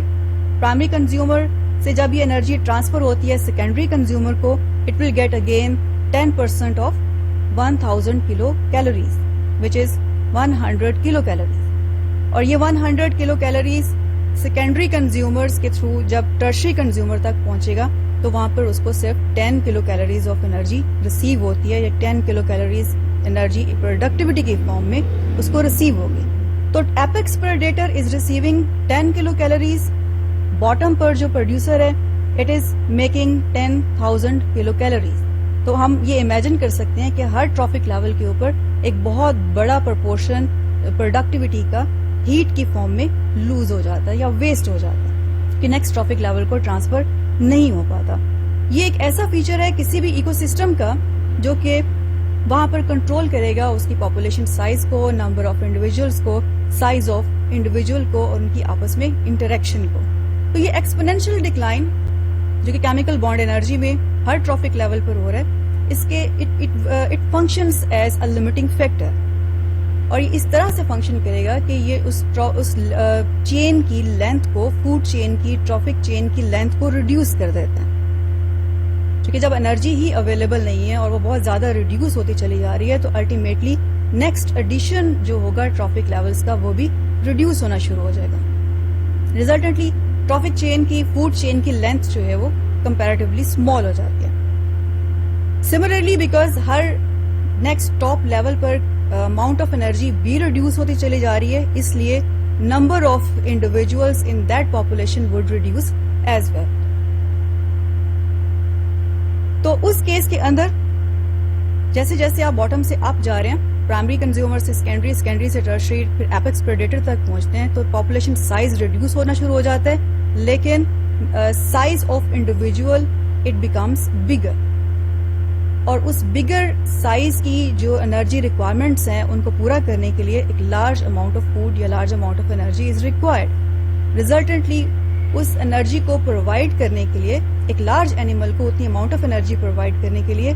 प्राइमरी कंज्यूमर से जब ये एनर्जी ट्रांसफर होती है सेकेंडरी कंज्यूमर को, it will get again 10% of 1000 kilo calories which is 100 kilo calories. और ये 100 किलो कैलोरीज सेकेंडरी कंज्यूमर्स के थ्रू जब टर्शरी कंज्यूमर तक पहुंचेगा तो वहां पर उसको सिर्फ 10 kilo calories of energy receive होती है, या 10 किलो कैलोरीज एनर्जी प्रोडक्टिविटी की फॉर्म में उसको रिसीव होगी। तो apex predator is receiving 10 kilo calories, bottom पर जो प्रोड्यूसर है it is making 10,000 kilo calories. तो हम ये इमेजिन कर सकते हैं कि हर ट्रॉफिक लेवल के ऊपर एक बहुत बड़ा प्रोपोर्शन प्रोडक्टिविटी का हीट की फॉर्म में लूज हो जाता है या वेस्ट हो जाता है कि नेक्स्ट ट्रॉफिक लेवल को ट्रांसफर नहीं हो पाता। ये एक ऐसा फीचर है किसी भी इकोसिस्टम का जो कि वहां पर कंट्रोल करेगा उसकी पॉपुलेशन साइज को, नंबर ऑफ इंडिविजुअल्स को, साइज ऑफ इंडिविजुअल को और उनकी आपस में इंटरेक्शन को। तो ये एक्सपोनेंशियल डिक्लाइन जो कि केमिकल बॉन्ड एनर्जी में हर ट्रॉफिक लेवल पर हो रहा है, इसके it functions as a limiting factor, और ये इस तरह से फंक्शन करेगा कि ये उस चेन की लेंथ को, फूड चेन की, ट्रॉफिक चेन की लेंथ को रिड्यूस कर देता है। क्योंकि जब एनर्जी ही अवेलेबल नहीं है और वो बहुत ज्यादा रिड्यूस होती चली जा रही है तो अल्टीमेटली नेक्स्ट एडिशन जो होगा ट्रॉफिक लेवल्स का वो भी रिड्यूस होना शुरू हो जाएगा। रिजल्टेंटली ट्रॉफिक चेन की, फूड चेन की लेंथ जो है वो कंपैरेटिवली स्मॉल हो जाती है। सिमिलरली बिकॉज हर नेक्स्ट टॉप लेवल पर अमाउंट ऑफ एनर्जी भी रिड्यूस होती चली जा रही है, इसलिए number of individuals in that population would reduce as well. तो उस केस के अंदर जैसे जैसे आप बॉटम से अप जा रहे हैं, प्राइमरी कंज्यूमर से सेकेंडरी, सेकेंडरी से टर्शरी, फिर एपेक्स प्रेडेटर तक पहुंचते हैं तो पॉपुलेशन साइज रिड्यूस होना शुरू हो जाता है, लेकिन size of individual it becomes bigger, और उस बिगर साइज की जो एनर्जी रिक्वायरमेंट्स हैं उनको पूरा करने के लिए एक लार्ज अमाउंट ऑफ फूड या large amount of energy is required. Resultantly उस एनर्जी को प्रोवाइड करने के लिए, एक लार्ज एनिमल को उतनी अमाउंट ऑफ एनर्जी प्रोवाइड करने के लिए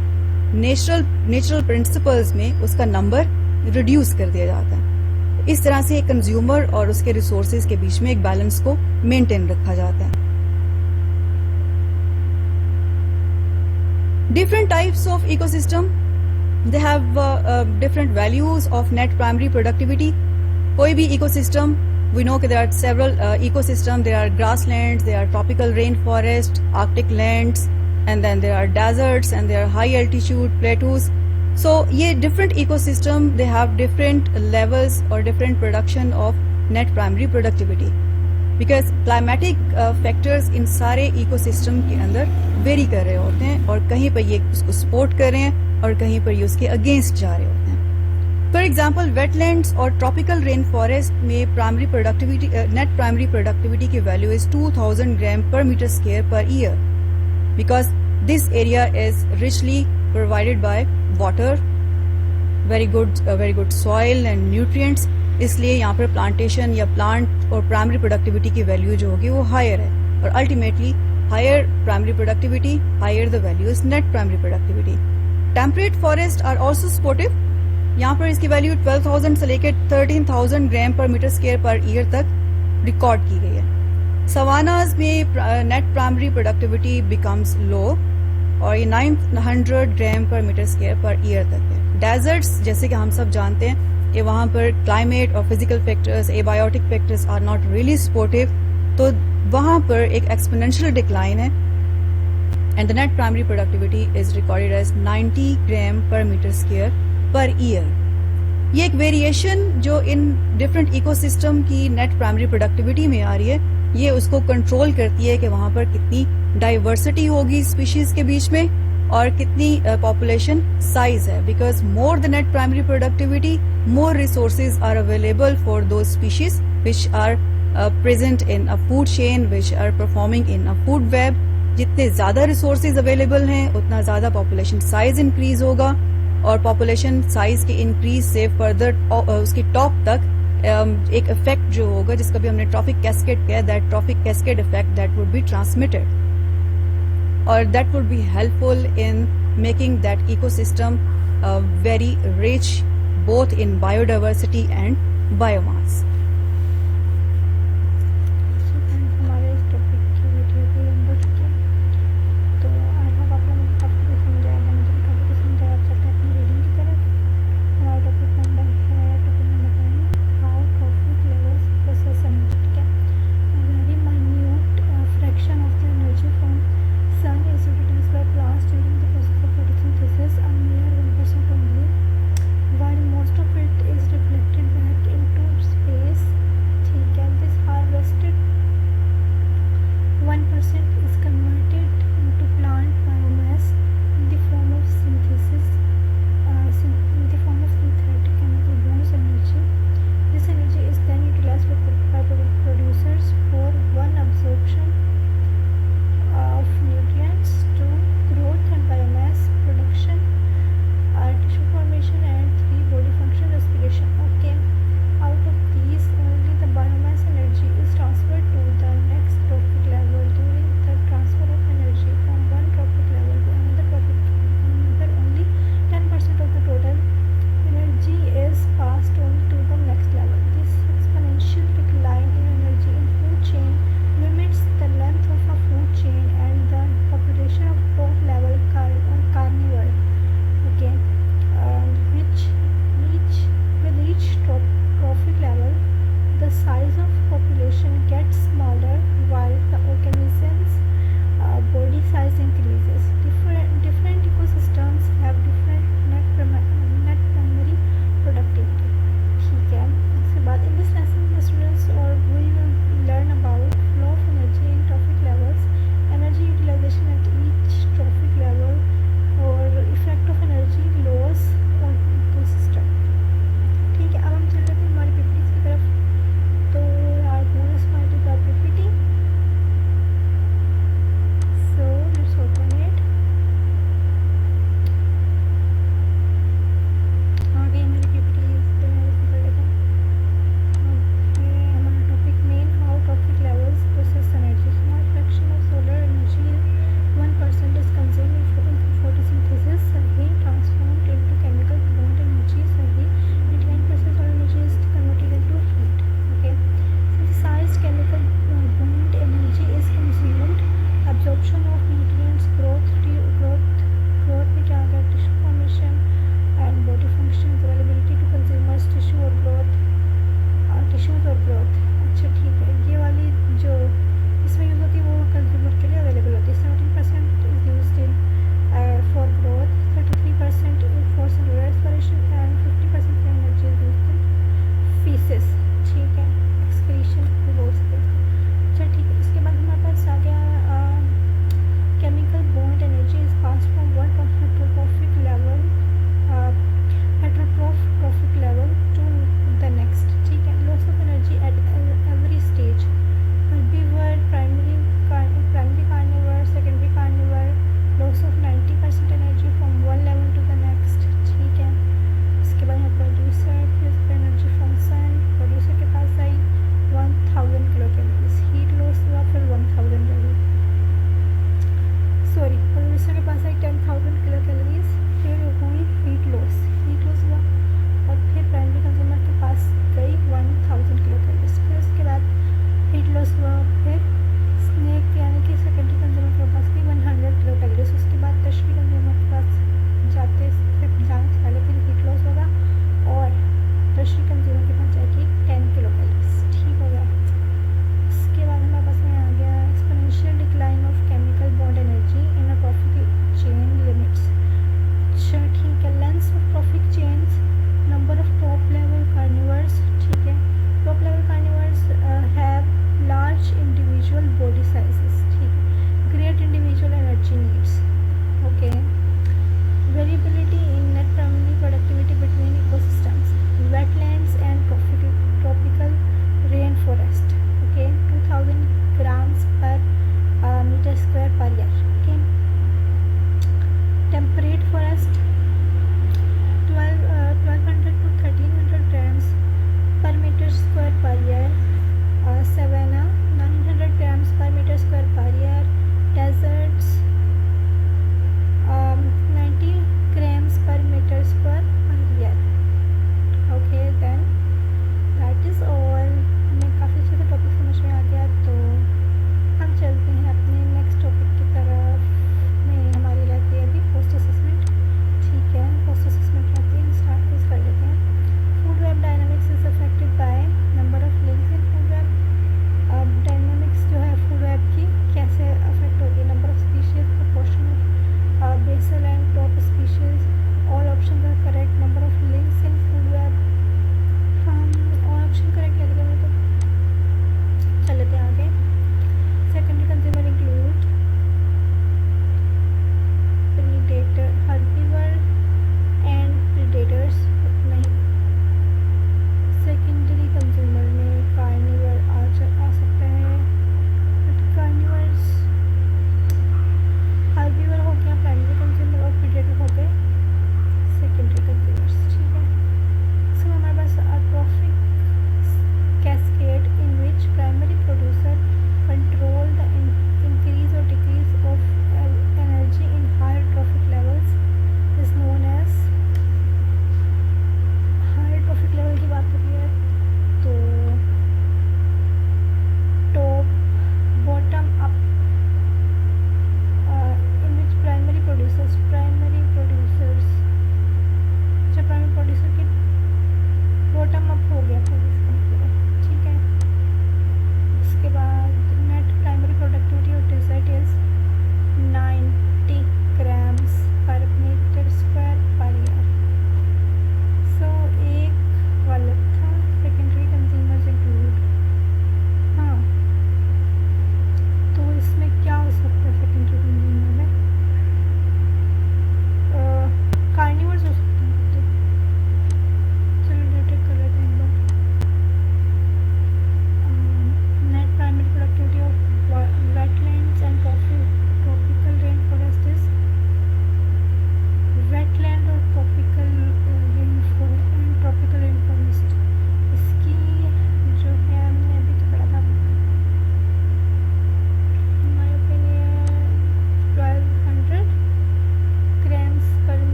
नेचुरल प्रिंसिपल्स में उसका नंबर रिड्यूस कर दिया जाता है। इस तरह से कंज्यूमर और उसके रिसोर्सेज के बीच में एक बैलेंस को मेंटेन रखा जाता है। Different types of ecosystem, they have different values of net primary productivity. कोई भी ecosystem, we know that there are several ecosystems. There are grasslands, there are tropical rainforest, Arctic lands, and then there are deserts, and there are high altitude plateaus. So ये different ecosystem, they have different levels or different production of net primary productivity. Because climatic factors in सारे ecosystem के अंदर very कर रहे होते हैं, और कहीं पर ये उसको सपोर्ट कर रहे हैं और कहीं पर ये उसके अगेंस्ट जा रहे होते हैं। फॉर एग्जांपल वेटलैंड्स और ट्रॉपिकल रेन फॉरेस्ट में primary productivity, net primary productivity की value is 2000 gram per metre square per year, because this area is richly provided by water, very good soil and nutrients, इसलिए यहाँ पर plantation या plant और primary productivity की value जो होगी वो हायर है, और ultimately higher primary productivity, higher the value is net primary productivity. Temperate forest are also supportive, यहाँ पर इसकी वैल्यू 12,000 से लेकर 13,000 ग्राम per metre square per year तक रिकॉर्ड की गई है। सवानाज में नेट प्राइमरी प्रोडक्टिविटी बिकम्स लो, और ये 900 ग्राम per metre square per year तक है। डेजर्ट्स जैसे कि हम सब जानते हैं कि वहां पर क्लाइमेट और physical factors, abiotic factors are not really supportive, तो वहां पर एक एक्सपोनेंशियल डिक्लाइन है, and the net primary productivity is recorded as 90 gram per metre square per year. ये एक वेरिएशन जो इन डिफरेंट इकोसिस्टम की नेट प्राइमरी प्रोडक्टिविटी में आ रही है, ये उसको कंट्रोल करती है कि वहां पर कितनी डाइवर्सिटी होगी स्पीशीज के बीच में और कितनी पॉपुलेशन साइज है, because more the net primary productivity, more resources are available for those species which are present in a food chain, which are performing in a food web. जितने ज्यादा resources available हैं उतना ज्यादा population size increase होगा, और population size के increase से further उसकी top तक एक effect जो होगा जिसका भी हमने trophic cascade किया, that trophic cascade effect that would be transmitted, or that would be helpful in making that ecosystem very rich both in biodiversity and biomass. So friends, हमारे इस टॉपिक की वीडियो भी एंड हो चुकी है, तो I hope आप लोगों को काफ़ी कुछ समझ आएगा। मुझे काफ़ी कुछ समझ आया। आप चलते हैं अपनी रीडिंग की तरफ। हमारा टॉपिक नंबर है, topic number 9, how trophic levels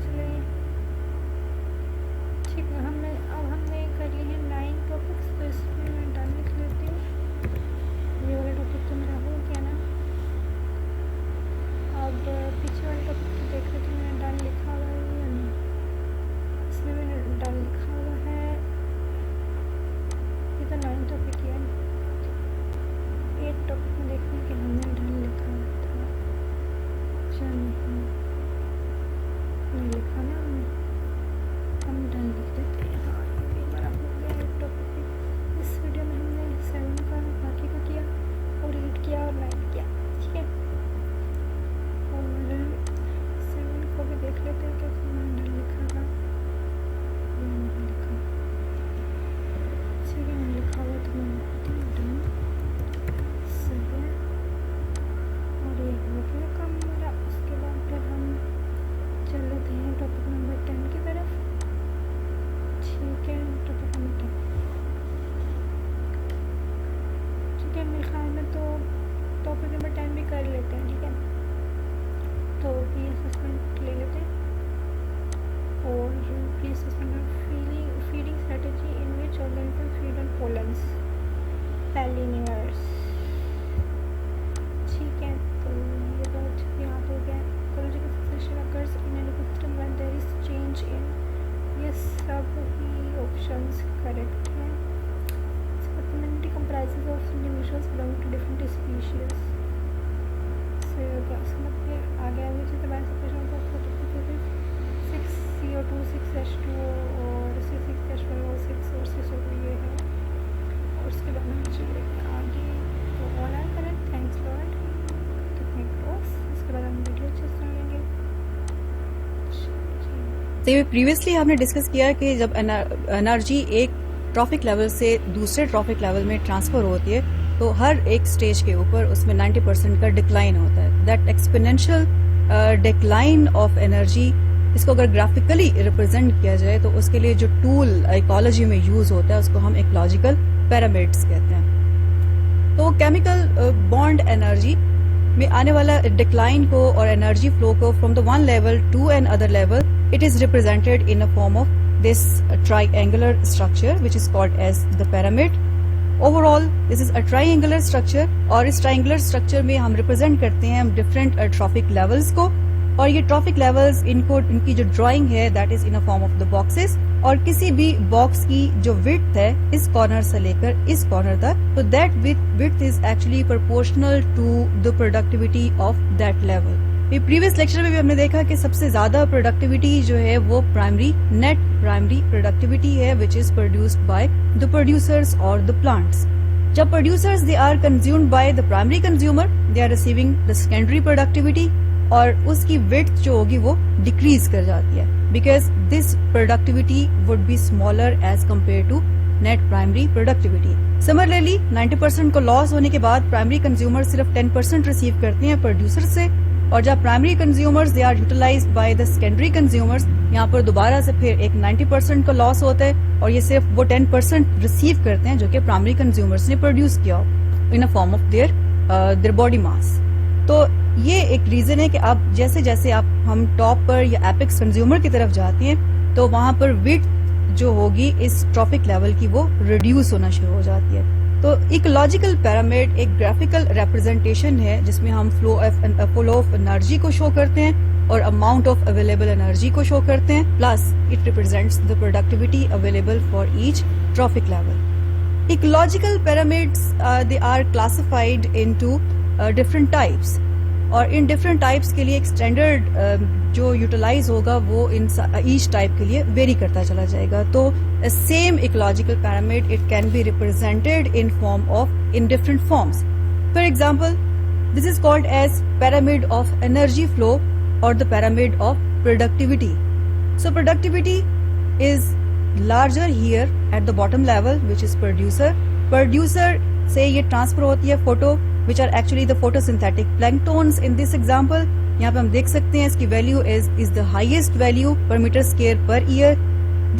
चले। ठीक है, हमने कर लिए हैं 9 टॉपिक्स, तो इसमें मैं डन लिख लेती हूँ। ये वाला टॉपिक तो मेरा हो गया ना। अब पीछे वाले टॉपिक को देख लेती हूँ मैंने डन लिखा हुआ है या नहीं। इसमें मैंने डन लिखा हुआ है। ये तो 9 टॉपिक है। 8 टॉपिक में देखने कि हमने डन लिखा था या नहीं लिखा ना हमने। हम डन लिख देते हैं। हाँ, ये हमारा हो गया 8 टॉपिक। इस वीडियो में हमने 7 का बाकी का किया और 8 किया और 9 किया। ठीक है, और 7 को भी देख लेते हैं कि हमने डन लिखा था या नहीं लिखा। ठीक है, नहीं लिखा हुआ तो मैं लिखती हूँ डन 7 और ये हो गया काम मेरा। उसके बाद फिर हम चल लेते हैं टॉपिक नंबर 10 की तरफ। ठीक है, टॉपिक नंबर 10। ठीक है, मेरे ख्याल में तो टॉपिक नंबर 10 भी कर लेते हैं। ठीक है, तो पी असेसमेंट ले लेते हैं। और P assessment feeding strategy in which organism feed on pollens पैलिनियर्स। ठीक है, तो ये बहुत याद हो गया। Ecological succession occurs in an ecosystem when there is change in. ये सब ही ऑप्शंस करेक्ट हैं। Community comprises of individuals belong to different species. समझ में आ गया मुझे। तो मैं सपोज 6 CO2 6 H2O और 6 H1O 6 और 6 O2 ये है। और उसके बाद हम चलेंगे आगे। तो all are correct, thanks lord. कितने क्रॉस, इसके बाद हम वीडियो अच्छे से सुन लेंगे। तो ये प्रीवियसली हमने डिस्कस किया कि जब एनर्जी एक ट्रॉफिक लेवल से दूसरे ट्रॉफिक लेवल में ट्रांसफर होती है तो हर एक स्टेज के ऊपर उसमें 90% का डिक्लाइन होता है। That exponential decline of energy, इसको अगर ग्राफिकली रिप्रेजेंट किया जाए तो उसके लिए जो टूल इकोलॉजी में यूज होता है उसको हम इकोलॉजिकल पिरामिड्स कहते हैं। तो केमिकल बॉन्ड एनर्जी में आने वाला डिक्लाइन को और एनर्जी फ्लो को from the one level to N other level, it is represented in a form of this triangular structure which is called as the pyramid. Overall this is a triangular structure और इस triangular structure में हम represent करते हैं हम different trophic levels को। और ये trophic levels इनकी जो drawing है that is in a form of the boxes। और किसी भी box की जो width है इस corner से लेकर इस corner तक, तो that width is actually proportional to the productivity of that level। ये प्रीवियस लेक्चर में भी हमने देखा कि सबसे ज्यादा प्रोडक्टिविटी जो है वो नेट प्राइमरी प्रोडक्टिविटी है which is produced by the producers और द प्लांट्स। जब producers they are consumed by the primary consumer, they are receiving the secondary productivity और उसकी विड्थ जो होगी वो डिक्रीज कर जाती है because this productivity would be smaller as compare to net primary productivity. Similarly 90% को लॉस होने के बाद प्राइमरी कंज्यूमर सिर्फ 10% रिसीव करते हैं प्रोड्यूसर से। और जब primary consumers they are utilised by the secondary consumers, यहाँ पर दोबारा से फिर एक 90% का लॉस होता है और ये सिर्फ वो 10% रिसीव करते हैं जो कि प्राइमरी कंज्यूमर्स ने प्रोड्यूस किया हो in a form of their body mass. तो ये एक रीजन है कि अब जैसे जैसे हम टॉप पर या एपेक्स कंज्यूमर की तरफ जाते हैं तो वहां पर विड्थ जो होगी इस ट्रॉफिक लेवल की वो रिड्यूस होना शुरू हो जाती है। तो इकोलॉजिकल पिरामिड एक ग्राफिकल रिप्रेजेंटेशन है जिसमें हम फ्लो ऑफ एनर्जी को शो करते हैं और अमाउंट ऑफ अवेलेबल एनर्जी को शो करते हैं, plus it represents the productivity available for each trophic level. Ecological pyramids they are classified into different types और इन डिफरेंट टाइप्स के लिए एक स्टैंडर्ड जो यूटिलाइज होगा वो इन ईच टाइप के लिए वेरी करता चला जाएगा। तो same ecological pyramid it can be represented in different forms. For example this is called as pyramid of energy flow और the pyramid of productivity. So productivity is larger here at the bottom level which is producer से ये transfer होती है photo which are actually the photosynthetic planktons in this example। यहाँ पे हम देख सकते हैं इसकी value is the highest value per meter square per year।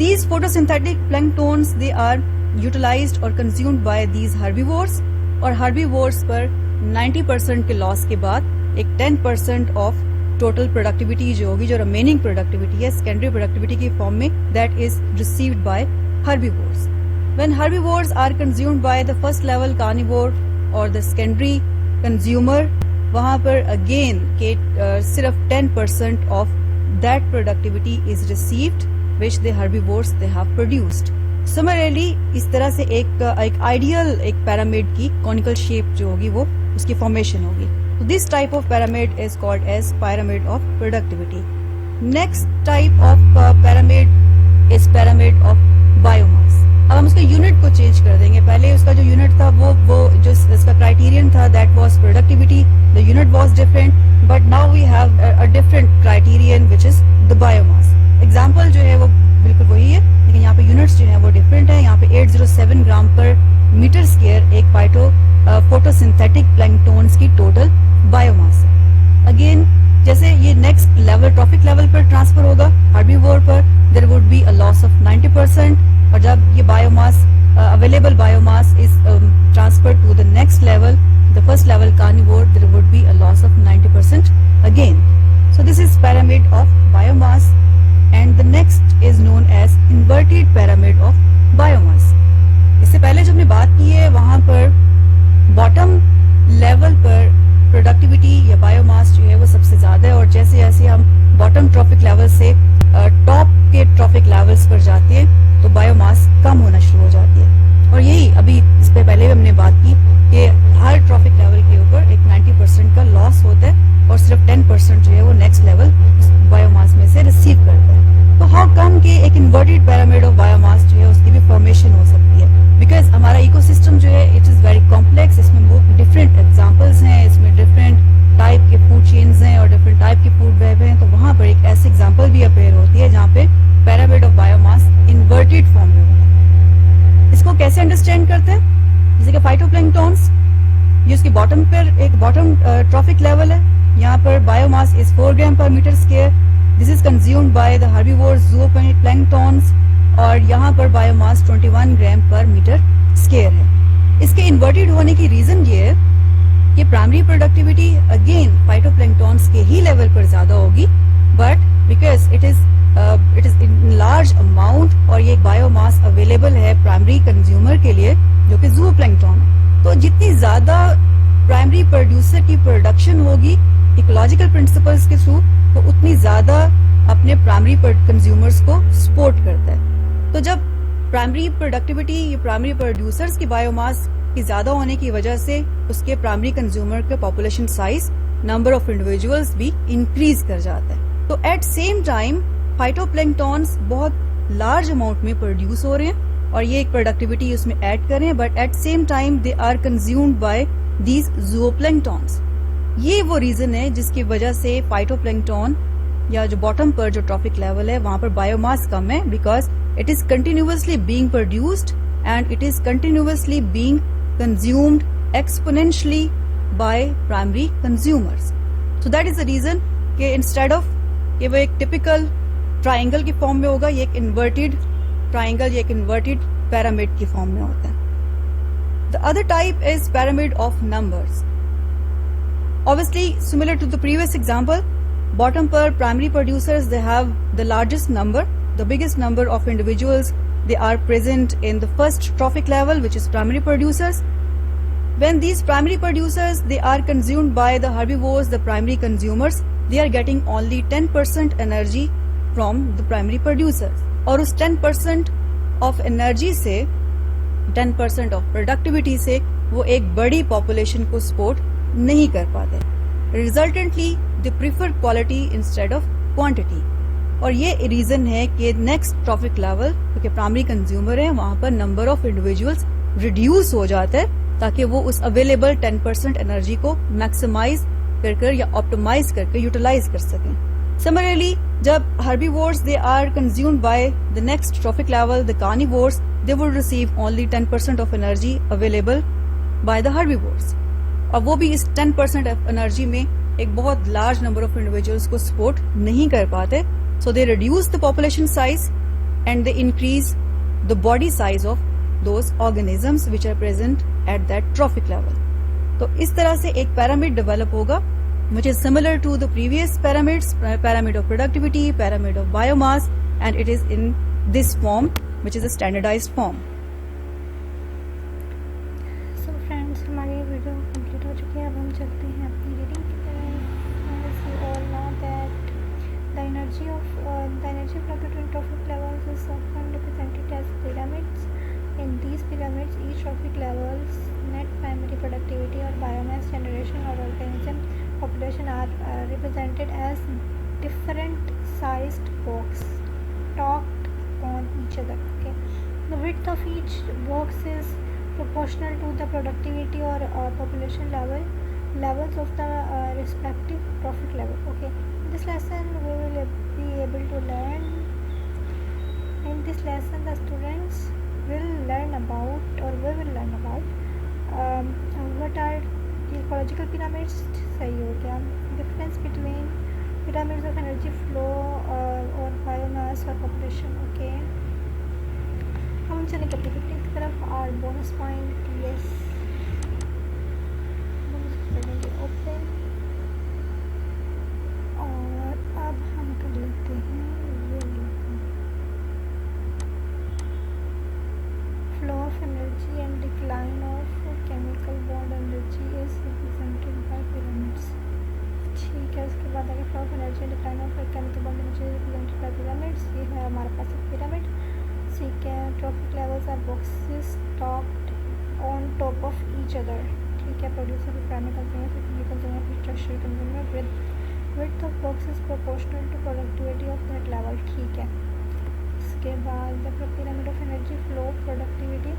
These photosynthetic planktons they are utilized or consumed by these herbivores और herbivores पर 90% के लॉस के बाद एक 10% of टोटल प्रोडक्टिविटी जो होगी, जो रिमेनिंग प्रोडक्टिविटी है सेकेंडरी प्रोडक्टिविटी की फॉर्म में, that is received by herbivores. When herbivores are consumed by the first level carnivore or the secondary consumer, वहाँ पर again सिर्फ 10% of that productivity is received which the herbivores they have produced. Similarly, इस तरह से एक ideal एक pyramid की conical shape जो होगी वो उसकी formation होगी. So this type of pyramid is called as pyramid of productivity. Next type of pyramid is pyramid of biomass. अब हम उसका यूनिट को चेंज कर देंगे. पहले उसका जो यूनिट था वो जो इसका क्राइटेरियन था that was productivity, the unit was different, but now we have a different criterion which is the biomass. Example जो है वो बिल्कुल वही है, लेकिन यहाँ पे यूनिट्स जो है वो डिफरेंट है. यहाँ पे 807 ग्राम पर मीटर स्क्वायर एक फोटोसिंथेटिक प्लैंक्टन्स की टोटल बायोमास है. अगेन जैसे ये नेक्स्ट लेवल ट्रॉफिक लेवल पर ट्रांसफर होगा हर्बीवोर पर, there would be a loss of 90%. और जब ये biomass available biomass is transferred to the next level, the first level carnivore, there would be a loss of 90% again. So this is pyramid of biomass and the next is known as inverted pyramid of biomass. इससे पहले जो हमने बात की है वहां पर bottom level पर प्रोडक्टिविटी या बायोमास जो है वो सबसे ज्यादा है, और जैसे जैसे हम बॉटम ट्रॉफिक लेवल से टॉप के ट्रॉफिक लेवल्स पर जाते हैं तो बायोमास कम होना शुरू हो जाती है. और यही अभी इस पे पहले भी हमने बात की कि हर ट्रॉफिक लेवल के ऊपर एक 90% का लॉस होता है और सिर्फ 10% जो है वो नेक्स्ट लेवल बायोमास में से रिसीव करता है. तो हाउ कम के एक इन्वर्टेड पिरामिड ऑफ बायोमास जो है उसकी भी फॉर्मेशन हो सकती है, बिकॉज हमारा इकोसिस्टम जो है इट इज वेरी कॉम्प्लेक्स. इसमें बहुत डिफरेंट एग्जांपल्स हैं, इसमें डिफरेंट टाइप के फूड चेन्स हैं और डिफरेंट टाइप के फूड वेब हैं. तो वहां पर एक ऐसी एग्जांपल भी अपेयर होती है जहाँ पे pyramid of biomass inverted form में होता है. इसको कैसे अंडरस्टैंड करते हैं? जैसे कि फाइटोप्लैंक्टन्स, ये उसकी बॉटम पर एक बॉटम ट्रॉफिक लेवल है. यहाँ पर biomass is 4 gram per metre square. This is consumed by the herbivores zooplanktons, और यहाँ पर बायोमास 21 ग्राम पर मीटर स्क्वायर है. इसके इन्वर्टेड होने की रीजन ये है कि प्राइमरी प्रोडक्टिविटी अगेन फाइटोप्लैंक्टन्स के ही लेवल पर ज्यादा होगी, but because it is in large amount और ये बायोमास अवेलेबल है प्राइमरी कंज्यूमर के लिए जो कि ज़ूओप्लैंक्टन है. तो जितनी ज्यादा प्राइमरी प्रोड्यूसर की प्रोडक्शन होगी इकोलॉजिकल प्रिंसिपल्स के थ्रू, तो उतनी ज्यादा अपने प्राइमरी कंज्यूमर्स को सपोर्ट करता है. तो जब प्राइमरी प्रोडक्टिविटी या प्राइमरी प्रोड्यूसर्स की बायोमास की ज्यादा होने की वजह से उसके प्राइमरी कंज्यूमर के population size, number of individuals भी इंक्रीज कर जाता है. तो एट सेम टाइम फाइटोप्लैंक्टन्स बहुत लार्ज अमाउंट में प्रोड्यूस हो रहे हैं और ये एक प्रोडक्टिविटी उसमें ऐड कर रहे हैं, but at same time they are consumed by these zooplanktons. ये वो रीजन है जिसकी वजह से फाइटोप्लैंक्टन या जो बॉटम पर जो ट्रॉफिक लेवल है वहां पर बायोमास कम है, because it is continuously being produced and it is continuously being consumed exponentially by primary consumers. So that is the reason कि इंस्टेड ऑफ कि वो एक टिपिकल ट्राइंगल की फॉर्म में होगा, ये एक इन्वर्टेड ट्राइंगल या एक इन्वर्टेड पिरामिड की फॉर्म में होता है. The other type is pyramid of numbers. Obviously, similar to the previous example, bottom per primary producers, they have the largest number, the biggest number of individuals. They are present in the first trophic level, which is primary producers. When these primary producers, they are consumed by the herbivores, the primary consumers, they are getting only 10% energy from the primary producers. और उस 10% of energy से 10% of productivity से वो एक बड़ी population को support नहीं कर पाते. Resultantly they prefer quality instead of quantity. और ये रीजन है कि नेक्स्ट ट्रॉफिक लेवल क्योंकि प्राइमरी कंज्यूमर है वहां पर नंबर ऑफ इंडिविजुअल्स रिड्यूस हो जाता है ताकि वो उस अवेलेबल 10% एनर्जी को मैक्सिमाइज कर या ऑप्टिमाइज करके यूटिलाइज कर सकें. सिमिलरली जब herbivores they are consumed by the next trophic level the carnivores, they would receive only 10% of energy available by the herbivores. और वो भी इस 10% ऑफ एनर्जी में एक बहुत लार्ज नंबर ऑफ इंडिविजुअल्स को सपोर्ट नहीं कर पाते. So they reduce the population size and they increase the body size of those organisms which are present at that trophic level. तो इस तरह से एक पिरामिड डेवलप होगा which is similar to the previous pyramids, pyramid of productivity, pyramid of biomass, and it is in this form, which is a standardized form. So friends, हमारी video complete हो चुकी है. अब हम चलते हैं अपनी रीडिंग की तरफ. As you all know that the energy of the twin trophic levels is often represented as pyramids. In these pyramids, each trophic level's net primary productivity or biomass generation or organism population are represented as different sized boxes stacked on each other. Okay, the width of each box is proportional to the productivity or population levels of the respective trophic level. Okay, in this lesson we will be able to learn. In this lesson, the students will learn about, or we will learn about, what are ecological pyramids. सही हो गया. Difference between pyramids of energy flow or biomass or population. Okay, हम चलेंगे अपनी fifteen की तरफ. और bonus point, yes, करेंगे ओपन. और अब हम कर लेते हैं flow of energy and decline of chemical bond energy is represented by pyramids. ठीक है, उसके बाद आगे flow of energy and decline of chemical bond energy is represented by pyramids. ये है हमारे पास एक पिरामिड. ठीक है, trophic levels are boxes stacked on top of each other. ठीक है, producer primary consumer, secondary consumer, फिर tertiary consumer with width of box is proportional to productivity of that level. ठीक है, इसके बाद the pyramid of energy flow productivity.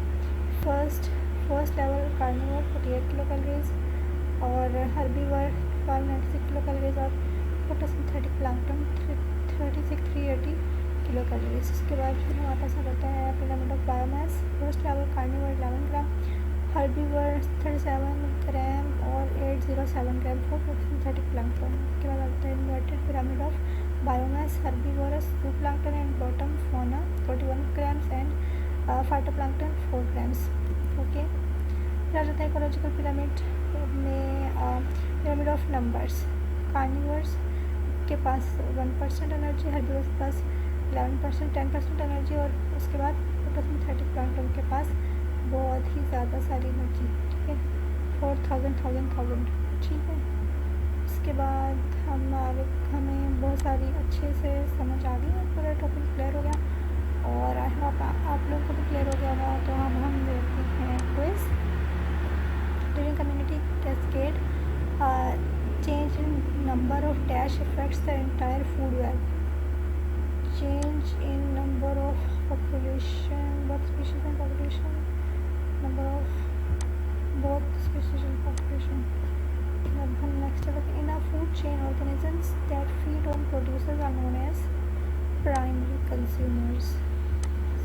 first level carnivore 48 kilocalories और herbivore 596 kilocalories और photosynthetic plankton 380 kilocalories. इसके बाद फिर हमारे पास आता है pyramid of biomass. first level carnivore 11 gram, herbivore 37 ग्राम और 807 ग्राम for photosynthetic plankton. उसके बाद आता है inverted pyramid of biomass. herbivorous zooplankton and bottom fauna 41 grams and phytoplankton 4 grams. Okay, फिर आ जाता है ecological pyramid में pyramid of numbers. carnivores के पास 1% एनर्जी, herbivores के पास 11%, 10% एनर्जी और उसके बाद photosynthetic plankton के पास बहुत ही ज़्यादा सारी एनर्जी. ठीक है, 4000. ठीक है, उसके बाद हमें बहुत सारी अच्छे से समझ आ गई है, पूरा टॉपिक क्लियर हो गया और आई होप आप लोगों को भी क्लियर हो गया होगा. तो अब हम देखते हैं quiz. During community cascade change in number of dash effects the entire food web. Change in number of population, both species and population, number of both species and population. अब हम नेक्स्ट देखते हैं. In a food chain organisms that feed on producers are known as primary consumers.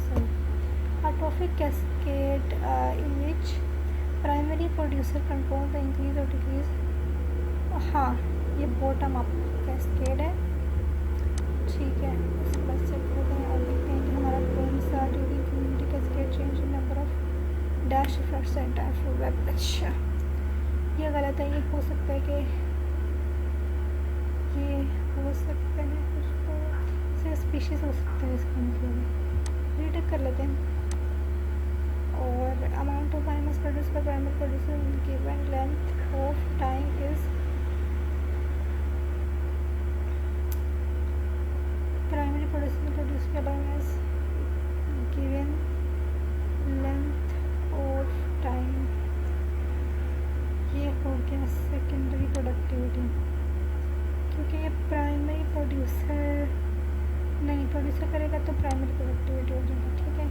So a trophic cascade in which primary producer control the increase or decrease. हाँ, ये bottom up cascade है. ठीक है, इसके बाद से बोलते हैं और देखते हैं कि हमारा कौन सा during community cascade change in number of dash effects entire food web. अच्छा, ये गलत है. ये हो सकता है कि ये हो सकता है कुछ तो से स्पीशीज़ हो सकता है, इसका मतलब रीटेक कर लेते हैं. और amount of biomass produce by primary producer given length of time is primary producer produce by biomass given length of time. ये हो गया सेकेंडरी प्रोडक्टिविटी, क्योंकि ये प्राइमरी प्रोड्यूसर नहीं प्रोड्यूसर करेगा तो प्राइमरी प्रोडक्टिविटी हो जाएगी. ठीक है,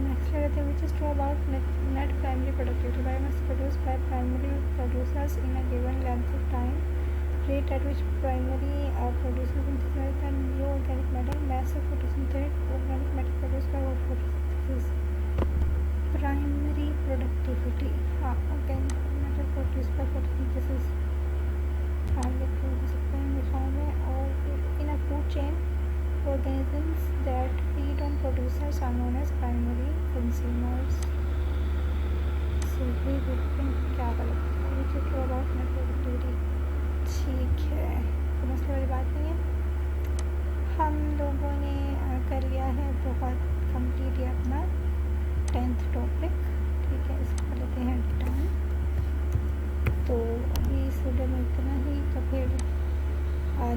नेक्स्ट ले लेते हैं which is true about net primary productivity. Biomass produce by primary producers in a given length of time, rate at which primary producers synthesize the new organic matter, mass of photosynthetic organic matter produced by photosynthesis. Primary productivity, हाँ, organic matter produced by photosynthesis. हाँ, ये हो सकता है मिसाल में. और in a food chain, organisms that feed on producers are known as primary consumers. So we देखते हैं क्या गलत है. Which is true about net productivity.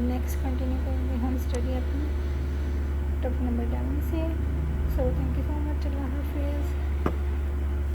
Next continue करेंगे हम स्टडी अपनी टॉपिक नंबर 11 से। So thank you so much. अल्लाह हाफिज़।